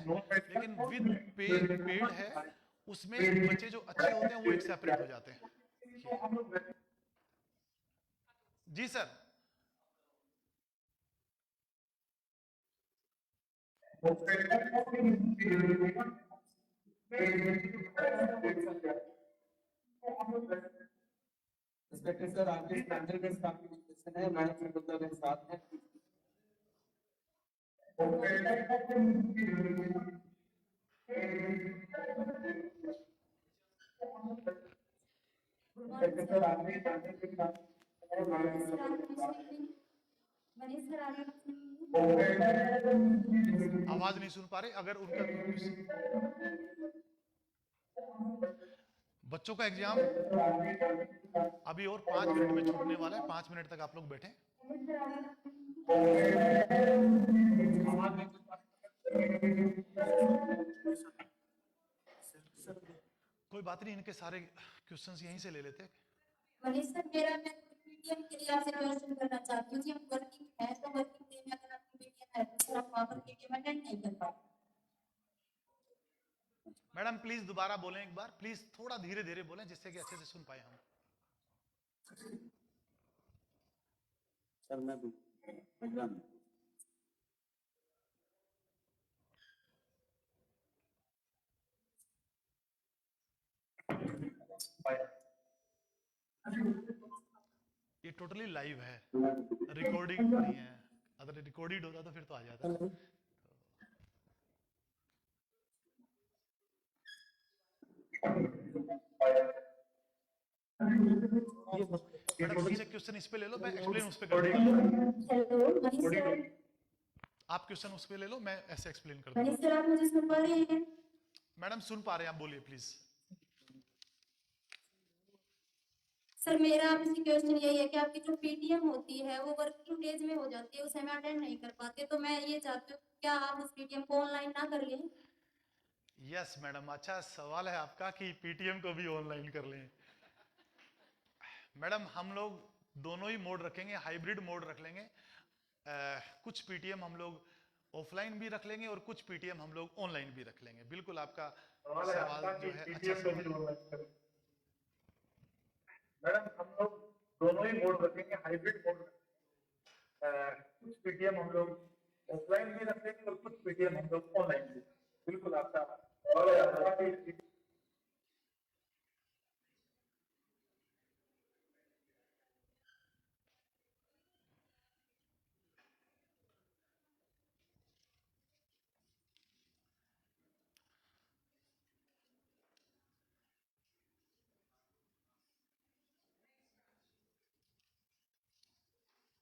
लेकिन विद पेड है। उसमें बच्चे जो अच्छे होते हैं वो एक सेपरेट हो जाते हैं। जी sir. Inspector sir RPS manager का आपके लिए क्वेश्चन है, मैडम प्रबंधक के साथ है। इंस्पेक्टर सर आरपीएस मैनेजर के साथ है, मैडम आवाज नहीं सुन पा रहे। अगर उनका बच्चों का एग्जाम अभी और 5 मिनट में छूटने वाला है, 5 मिनट तक आप लोग बैठे। कोई बात नहीं, इनके सारे क्वेश्चंस यहीं से ले लेते हैं। मनीष सर, मेरा मैं मीडियम के लिए आपसे क्वेश्चन करना चाहती हूँ कि हम वर्किंग है तो वर्किंग डे में अगर आपकी मीडियम है तो आप वहाँ पर मीडियम अटेंड नहीं कर पाते। मैडम प्लीज दोबारा बोलें एक बार, प्लीज थोड़ा धीरे धीरे बोलें जिससे कि अच्छे से सुन पाए हम। सर मैं ये टोटली लाइव है, रिकॉर्डिंग नहीं है। अगर रिकॉर्डेड होता तो फिर तो आ जाता। मैडम मुझसे क्वेश्चन इस पे ले लो, मैं एक्सप्लेन उस पे कर दूंगा। Hello Manish sir. आप क्वेश्चन उस पे ले लो, मैं ऐसे एक्सप्लेन कर दूंगा। मनीष सर, आप मुझे सुन पा रहे हैं? मैडम सुन पा रहे हैं, आप बोलिए प्लीज। सर मेरा आपसे क्वेश्चन यही है कि आपकी जो पीटीएम होती है वो वर्किंग डेज में हो जाती है, उसे हम अटेंड नहीं कर पाते, तो मैं ये चाहती हूँ क्या आप उस पीटीएम को ऑनलाइन ना कर लें? यस मैडम, अच्छा सवाल है आपका कि पीटीएम को भी ऑनलाइन कर लें। मैडम हम लोग दोनों ही मोड रखेंगे, हाइब्रिड मोड रख लेंगे। कुछ पीटीएम हम लोग ऑफलाइन भी रख लेंगे और कुछ पीटीएम हम लोग ऑनलाइन भी रख लेंगे। बिल्कुल आपका सवाल जो है अच्छा सवाल है। मैडम हम लोग दोनों ही मोड रखेंगे, हाइब्रिड मोड। कुछ पीटीएम हम लोग ऑफलाइन भी रखेंगे और कुछ पीटीएम हम लोग ऑनलाइन भी। बिल्कुल आपका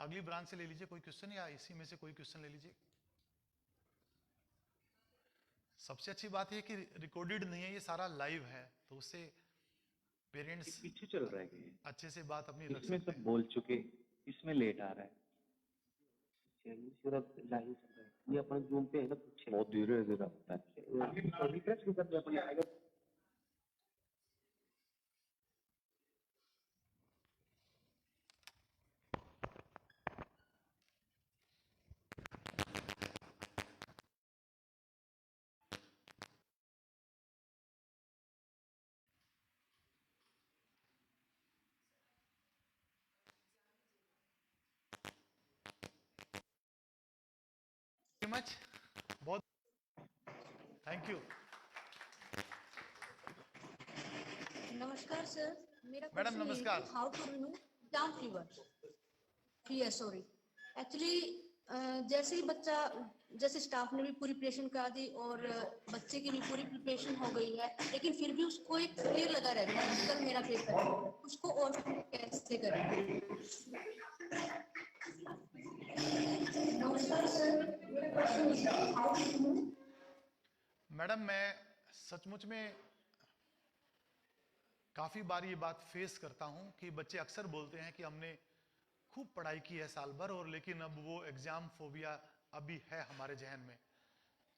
अगली ब्रांच से ले लीजिए कोई क्वेश्चन, या इसी में से कोई क्वेश्चन ले लीजिए। सबसे अच्छी बात है कि रिकॉर्डेड नहीं है, ये सारा लाइव है, तो उससे पेरेंट्स पीछे चल रहा है कि अच्छे से बात अपनी रख इसमें सकते सब हैं। बोल चुके, इसमें लेट आ रहा है। चलिए फिर अब लाइव चल रहा है, ये अपन जूम पे है ना, पीछे बहुत धीरे धीरे आता है। रिफ्रेश भी करते अपन आएगा। मच, बहुत थैंक यू। नमस्कार सर, मेरा मैडम, क्वेश्चन नमस्कार। How to remove down fever sorry actually जैसे ही बच्चा, जैसे स्टाफ ने भी पूरी प्रिपरेशन करा दी और बच्चे की भी पूरी प्रिपरेशन हो गई है, लेकिन फिर भी उसको एक फियर लगा रहता है कि कल मेरा पेपर है, उसको और कैसे करें? नमस्कार सर, मेरा क्वेश्चन है हाउ टू रिमूव। मैडम, मैं सचमुच में काफ़ी बार ये बात फेस करता हूँ कि बच्चे अक्सर बोलते हैं कि हमने खूब पढ़ाई की है साल भर, और लेकिन अब वो एग्ज़ाम फोबिया अभी है हमारे जहन में।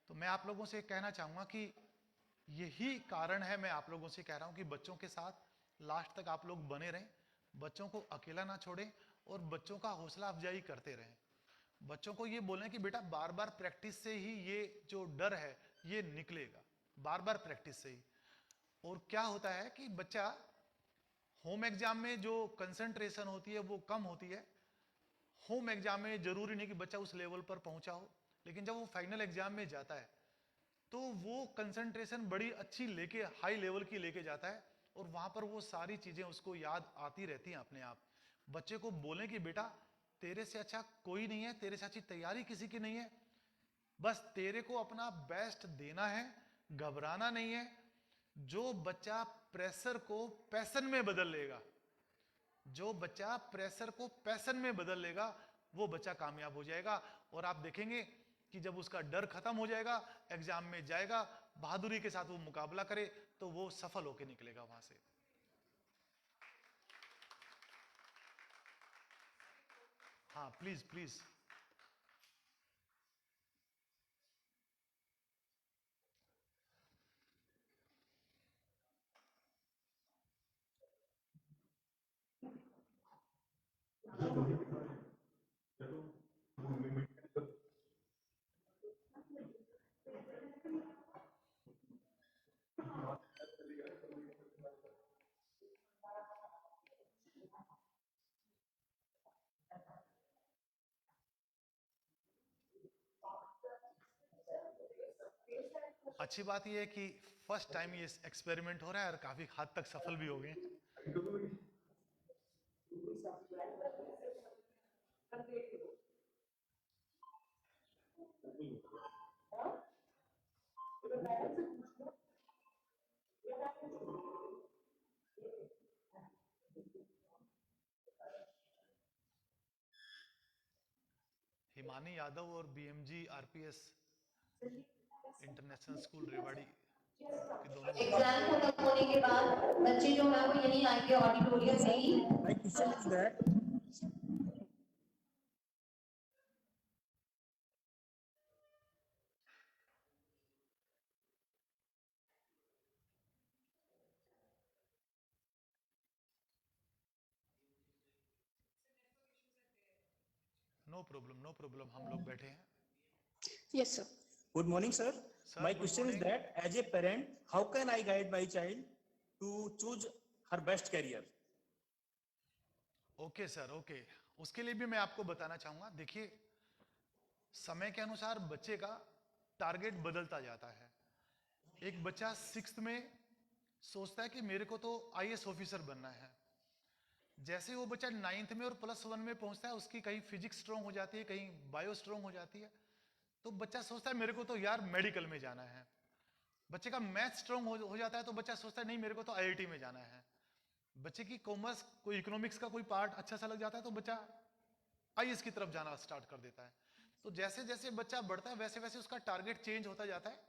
तो मैं आप लोगों से कहना चाहूँगा कि यही कारण है, मैं आप लोगों से कह रहा हूँ कि बच्चों के साथ लास्ट तक आप लोग बने रहें, बच्चों को अकेला ना छोड़ें और बच्चों का हौसला अफजाई करते रहें। बच्चों को ये बोलें कि बेटा बार बार प्रैक्टिस से ही ये जो डर है ये निकलेगा, बार बार प्रैक्टिस से ही। और क्या होता है कि बच्चा होम एग्जाम में जो कंसंट्रेशन होती है वो कम होती है। होम एग्जाम में जरूरी नहीं कि बच्चा उस लेवल पर पहुंचा हो, लेकिन जब वो फाइनल एग्जाम में जाता है तो वो कंसंट्रेशन बड़ी अच्छी लेके, हाई लेवल की लेके जाता है, और वहां पर वो सारी चीजें उसको याद आती रहती हैं अपने आप। बच्चे को बोलें कि बेटा तेरे से अच्छा कोई नहीं है, तेरे से अच्छी तैयारी किसी की नहीं है, बस तेरे को अपना बेस्ट देना है, घबराना नहीं है। जो बच्चा प्रेशर को पैशन में बदल लेगा, जो बच्चा प्रेशर को पैशन में बदल लेगा, वो बच्चा कामयाब हो जाएगा। और आप देखेंगे कि जब उसका डर खत्म हो जाएगा, एग्जाम में जाएगा, बहादुरी के साथ वो मुकाबला करे, तो वो सफल होकर निकलेगा वहां से। हाँ, प्लीज प्लीज। अच्छी बात यह है कि फर्स्ट टाइम ये एक्सपेरिमेंट हो रहा है और काफी हद तक सफल भी हो गए। हिमानी यादव और BMG RPS international school Rewari के दोनों एग्जाम खत्म होने के बाद बच्चे जो है वो यहीं आएंगे ऑडिटोरियम में ही। नो प्रॉब्लम, हम लोग बैठे हैं। Yes, sir. Good morning, sir. Sir, My good question is morning. that as a parent, how can I guide my child to choose her best career? Okay sir, okay. उसके लिए भी मैं आपको बताना चाहूंगा। देखिए, समय के अनुसार बच्चे का टारगेट बदलता जाता है। एक बच्चा 6th में सोचता है कि मेरे को तो आईएएस ऑफिसर बनना है। जैसे वो बच्चा 9th में और +1 में पहुंचता है, उसकी कहीं फिजिक्स स्ट्रांग हो जाती है, कहीं बायो स्ट्रांग हो जाती है, तो बच्चा सोचता है मेरे को तो यार मेडिकल में जाना है। बच्चे का मैथ स्ट्रांग हो जाता है तो बच्चा सोचता है नहीं मेरे को तो आईआईटी में जाना है। बच्चे की कॉमर्स, कोई इकोनॉमिक्स का कोई पार्ट अच्छा सा लग जाता है तो बच्चा आईएएस की तरफ जाना स्टार्ट कर देता है। तो जैसे जैसे बच्चा बढ़ता है वैसे वैसे उसका टारगेट चेंज होता जाता है।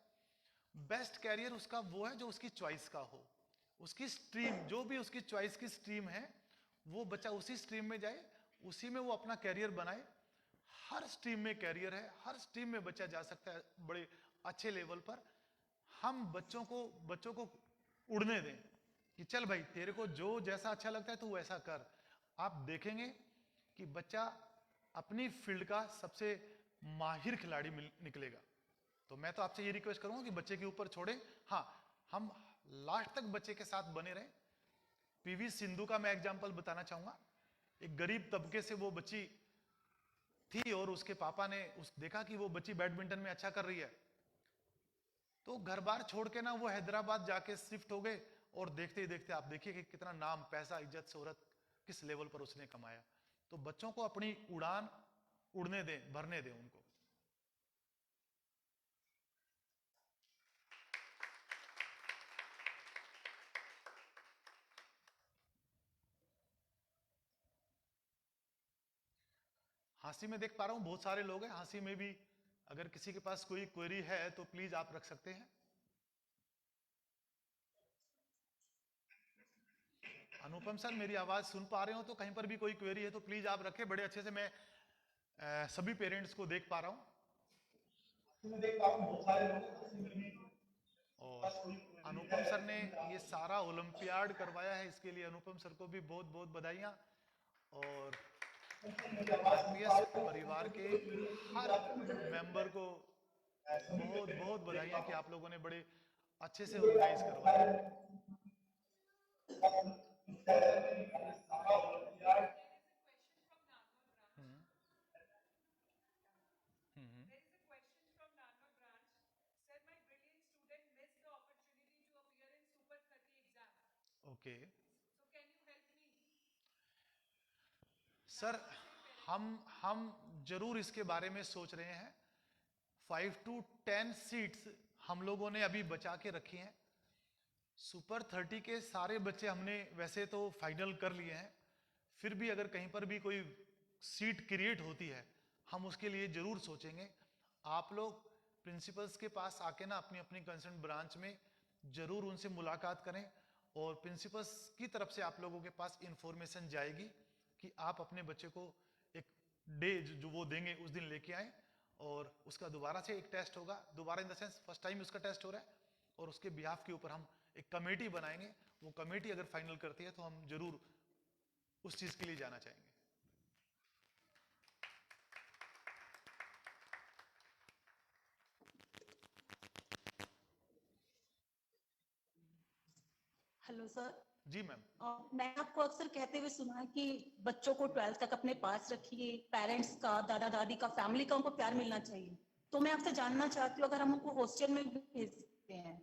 बेस्ट कैरियर उसका वो है जो उसकी चॉइस का हो, उसकी स्ट्रीम, जो भी उसकी चॉइस की स्ट्रीम है वो बच्चा उसी स्ट्रीम में जाए, उसी में वो अपना कैरियर बनाए। हर स्ट्रीम में कैरियर है, हर स्ट्रीम में बच्चा जा सकता है बड़े अच्छे लेवल पर। हम बच्चों को उड़ने दें कि चल भाई तेरे को जो जैसा अच्छा लगता है तू वैसा कर। आप देखेंगे कि बच्चा अपनी फील्ड का सबसे माहिर खिलाड़ी निकलेगा। तो मैं तो आपसे ये रिक्वेस्ट करूंगा कि बच्चे के ऊपर छोड़ें। हाँ, हम लास्ट तक बच्चे के साथ बने रहें। पीवी सिंधु का मैं एग्जांपल बताना चाहूंगा। एक गरीब तबके से वो बच्ची थी और उसके पापा ने देखा कि वो बच्ची बैडमिंटन में अच्छा कर रही है, तो घर बार छोड़ के ना वो हैदराबाद जाके शिफ्ट हो गए। और देखते ही देखते आप देखिए कि कितना नाम, पैसा, इज्जत, शोहरत किस लेवल पर उसने कमाया। तो बच्चों को अपनी उड़ान उड़ने दें, भरने दें उनको। हाँसी में देख पा रहा हूं बहुत सारे लोग हैं। हाँसी में भी अगर किसी के पास कोई क्वेरी है तो प्लीज आप रख सकते हैं। अनुपम सर, मेरी आवाज सुन पा रहे हो तो कहीं पर भी कोई क्वेरी है तो प्लीज आप रखें। बड़े अच्छे से मैं सभी पेरेंट्स को देख पा रहा हूं। और अनुपम सर ने ये सारा ओलंपियाड करवाया है, इसके लिए अनुपम सर को भी बहुत बहुत बधाइयां। और आरपीएस परिवार के हर मेंबर को बहुत बहुत बधाइयां कि आप लोगों ने बड़े अच्छे से ऑर्गेनाइज करवाया। ओके सर, हम जरूर इसके बारे में सोच रहे हैं। 5 to 10 सीट्स हम लोगों ने अभी बचा के रखी हैं। सुपर 30 के सारे बच्चे हमने वैसे तो फाइनल कर लिए हैं, फिर भी अगर कहीं पर भी कोई सीट क्रिएट होती है हम उसके लिए जरूर सोचेंगे। आप लोग प्रिंसिपल्स के पास आके ना अपनी अपनी कंसर्न ब्रांच में जरूर उनसे मुलाकात करें और प्रिंसिपल्स की तरफ से आप लोगों के पास इंफॉर्मेशन जाएगी कि आप अपने बच्चे को एक डे जो वो देंगे उस दिन लेके आए और उसका दोबारा से एक टेस्ट होगा। दोबारा in the sense first time उसका टेस्ट हो रहा है और उसके बिहाफ के ऊपर हम एक कमेटी बनाएंगे। वो कमेटी अगर फाइनल करती है तो हम जरूर उस चीज के लिए जाना चाहेंगे। Hello sir. जी मैम। मैं आपको अक्सर कहते हुए सुना है कि बच्चों को 12th तक अपने पास रखिए, पेरेंट्स का, दादा दादी का, फैमिली का उनको प्यार मिलना चाहिए। तो मैं आपसे जानना चाहती हूँ, अगर हम उनको हॉस्टल में भेजते हैं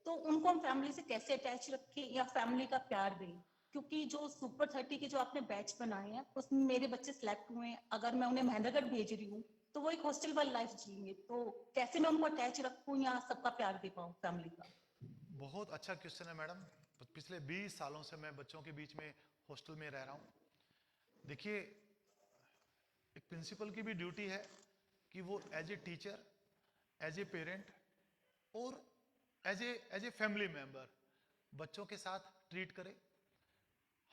तो उनको हम फैमिली से कैसे अटैच रखें या फैमिली का प्यार दें? क्योंकि जो सुपर 30 के जो आपने बैच बनाए हैं उसमें मेरे बच्चे सिलेक्ट हुए हैं। अगर मैं उन्हें महेंद्रगढ़ भेज रही हूँ तो वो एक हॉस्टल वाली लाइफ जिएंगे, तो कैसे मैं उनको अटैच रखूँ या सबका प्यार दे पाऊँ फैमिली का? बहुत अच्छा क्वेश्चन है मैडम। पिछले 20 सालों से मैं बच्चों के बीच में हॉस्टल में रह रहा हूं। देखिए, एक प्रिंसिपल की भी ड्यूटी है कि वो as a teacher, as a parent और एज ए फैमिली मेंबर बच्चों के साथ ट्रीट करे।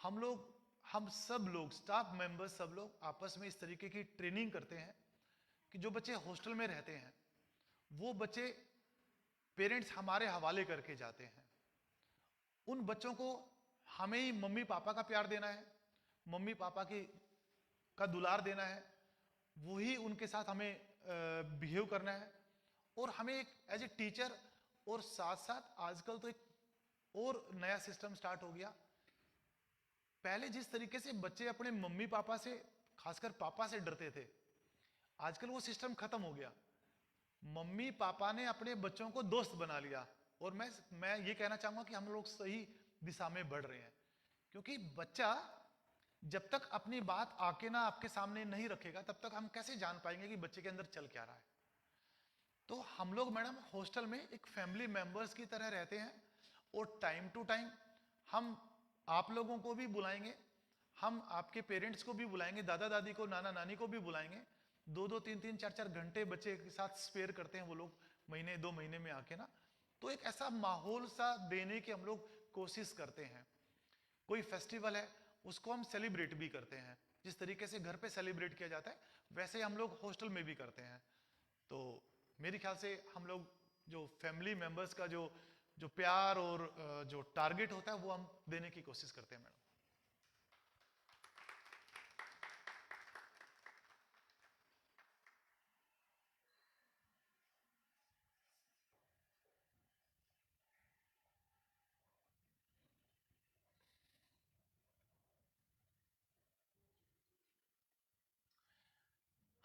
हम सब लोग स्टाफ मेंबर्स सब लोग आपस में इस तरीके की ट्रेनिंग करते हैं कि जो बच्चे हॉस्टल में रहते हैं वो बच्चे पेरेंट्स हमारे हवाले करके जाते हैं। उन बच्चों को हमें ही मम्मी पापा का प्यार देना है, मम्मी पापा का दुलार देना है, वही उनके साथ हमें बिहेव करना है। और हमें एक एज ए टीचर और साथ साथ आजकल तो एक और नया सिस्टम स्टार्ट हो गया। पहले जिस तरीके से बच्चे अपने मम्मी पापा से, खासकर पापा से डरते थे, आजकल वो सिस्टम खत्म हो गया। मम्मी पापा ने अपने बच्चों को दोस्त बना लिया। और मैं ये कहना चाहूंगा कि हम लोग सही दिशा में बढ़ रहे हैं, क्योंकि बच्चा जब तक अपनी बात आके ना आपके सामने नहीं रखेगा तब तक हम कैसे जान पाएंगे कि बच्चे के अंदर चल क्या रहा है। तो हम लोग मैडम हॉस्टल में एक फैमिली मेंबर्स की तरह रहते हैं और टाइम टू टाइम हम आप लोगों को भी बुलाएंगे, हम आपके पेरेंट्स को भी बुलाएंगे, दादा दादी को, नाना नानी को भी बुलाएंगे। 2-2, 3-3, 4-4 घंटे बच्चे के साथ स्पेयर करते हैं वो लोग महीने 2 महीने में आके ना। तो एक ऐसा माहौल सा देने की हम लोग कोशिश करते हैं। कोई फेस्टिवल है उसको हम सेलिब्रेट भी करते हैं, जिस तरीके से घर पे सेलिब्रेट किया जाता है वैसे हम लोग हॉस्टल में भी करते हैं। तो मेरे ख्याल से हम लोग जो फैमिली मेंबर्स का जो प्यार और जो टारगेट होता है वो हम देने की कोशिश करते हैं मैडम।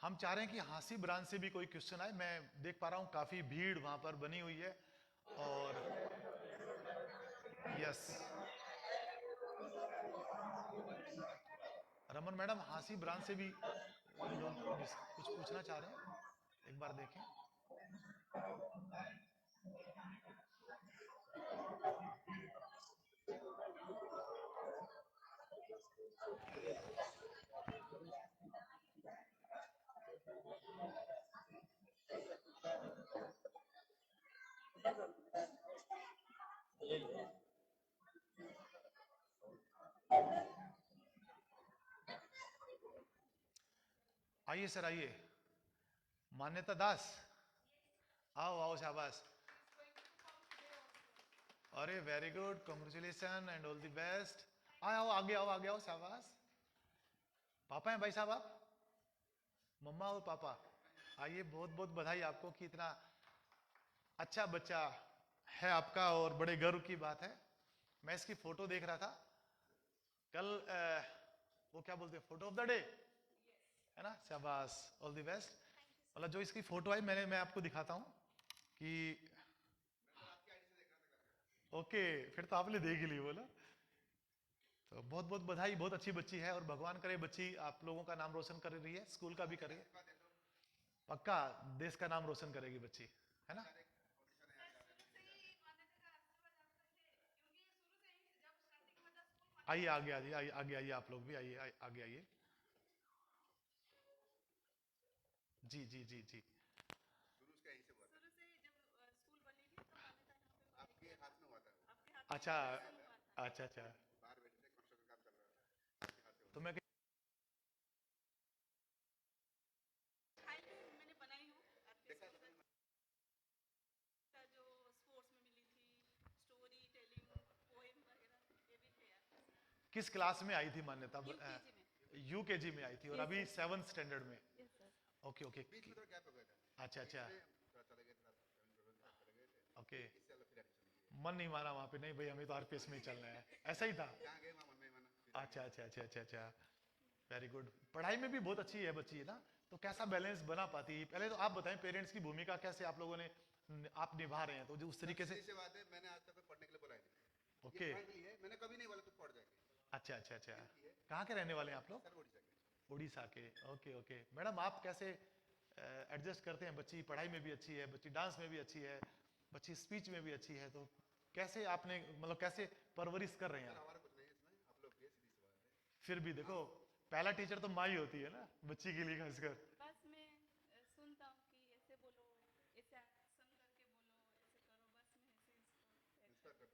हम चाह रहे हैं कि हाँसी ब्रांच से भी कोई क्वेश्चन आए। मैं देख पा रहा हूं काफी भीड़ वहां पर बनी हुई है। और यस रमन मैडम, हाँसी ब्रांच से भी लोग कुछ पूछना चाह रहे हैं, एक बार देखें। आइए सर आइए। मान्यता दास, आओ आओ, शाबाश। अरे very good, congratulation and all the best. आओ आगे आओ, आगे आओ, शाबाश। पापा हैं भाई साहब आप? मम्मा और पापा, आइए। बहुत बहुत बधाई आपको कि इतना अच्छा बच्चा है आपका, और बड़े गर्व की बात है। मैं इसकी फोटो देख रहा था कल, वो क्या बोलते हैं, फोटो ऑफ द डे है ना। शाबाश, ऑल द बेस्ट। मतलब जो इसकी फोटो आई मैं आपको दिखाता हूं कि ओके, फिर तो आपने देख ली बोला। तो बहुत बहुत बधाई, बहुत अच्छी बच्ची है, और भगवान करे बच्ची आप लोगों का नाम रोशन कर रही है, स्कूल का भी करे, पक्का देश का नाम रोशन करेगी बच्ची, है ना। आइए आगे आइए, आगे आइए, आप लोग भी आइए, आगे आइए। जी जी जी जी। अच्छा अच्छा अच्छा। तो मैं मैंने बनाई हूँ जो स्पोर्ट्स में मिली थी, स्टोरी टेलिंग, पोएम वगैरह ये भी थे। किस क्लास में आई थी मान्यता? यूकेजी में आई थी, और अभी 7th स्टैंडर्ड में। ओके ओके, अच्छा अच्छा, ओके। मन नहीं माना वहां पे? नहीं भाई, हमें तो आरपीएस में ही चलना है, ऐसा ही था। अच्छा अच्छा अच्छा अच्छा अच्छा, वेरी गुड। पढ़ाई में भी बहुत अच्छी है बच्ची, है ना। तो कैसा बैलेंस बना पाती है? पहले तो आप बताएं, पेरेंट्स की भूमिका कैसे आप लोगों ने आप निभा रहे हैं, तो जो उस तरीके से। बात है, मैंने आज तक पढ़ने के लिए बुलाया नहीं। ओके, मैंने कभी नहीं बोला तू पढ़ जाएगी। अच्छा अच्छा अच्छा। कहाँ के रहने वाले हैं आप लोग? उड़ीसा के। Okay okay. मैडम आप कैसे एडजस्ट करते हैं? बच्ची पढ़ाई में भी अच्छी है, बच्ची डांस में भी अच्छी है, बच्ची स्पीच में भी अच्छी है, तो कैसे आपने मतलब कैसे परवरिश कर रहे हैं आप? फिर भी देखो, पहला टीचर तो माँ ही होती है ना बच्ची के लिए, खासकर। बस मैं सुनता हूँ कि ऐसे बोलो, ऐसे एक्शन करके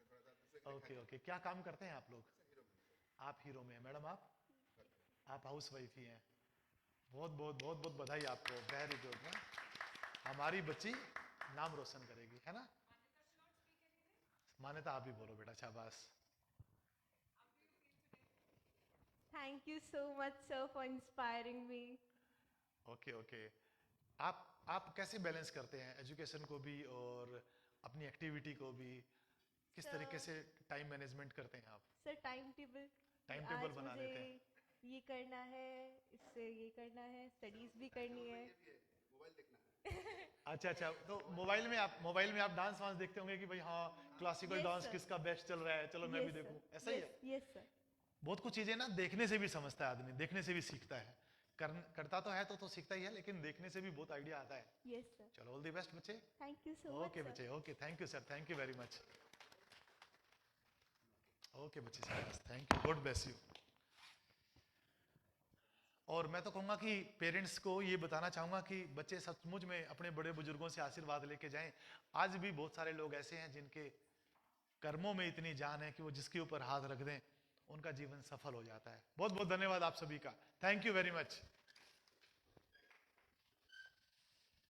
बोलो, ऐसे करो, बस मैं ऐसे ओके ओके। क्या काम करते हैं आप लोग? आप हीरो में हैं। मैडम आप हाउस वाइफ ही हैं। बहुत बहुत बहुत बहुत बधाई आपको, वेरी गुड है। हमारी बच्ची नाम रोशन करेगी, है ना। मान्यता आप ही बोलो बेटा, शाबाश। Thank you so much, sir, for inspiring me. Okay okay. आप कैसे बैलेंस करते हैं एजुकेशन को भी और अपनी एक्टिविटी को भी? किस तरीके से टाइम मैनेजमेंट करते हैं आप? सर टाइम टेबल बना लेते हैं। ये करना है, इससे ये करना है, स्टडीज भी करनी है। अच्छा अच्छा। तो मोबाइल में आप डांस वांस देखते होंगे कि भाई हाँ क्लासिकल डांस किसका बेस्ट चल रहा है, चलो मैं भी देखूं, ऐसा ही है? Yes sir. बहुत कुछ चीजें ना देखने से भी समझता है आदमी, देखने से भी सीखता है। करता तो है तो सीखता ही है, लेकिन देखने से भी बहुत आइडिया आता है। Yes sir. चलो ऑल द बेस्ट बच्चे। Thank you so much. Okay बच्चे, okay, thank you sir, thank you very much. Okay बच्चे, thank you, God bless you. और मैं तो कहूँगा कि पेरेंट्स को ये बताना चाहूँगा कि बच्चे सचमुच में अपने बड़े बुजुर्गों से आशीर्वाद लेके जाएं। आज भी बहुत सारे लोग ऐसे हैं जिनके कर्मों में इतनी जान है कि वो जिसके ऊपर हाथ रख दें उनका जीवन सफल हो जाता है। बहुत बहुत धन्यवाद आप सभी का। Thank you very much.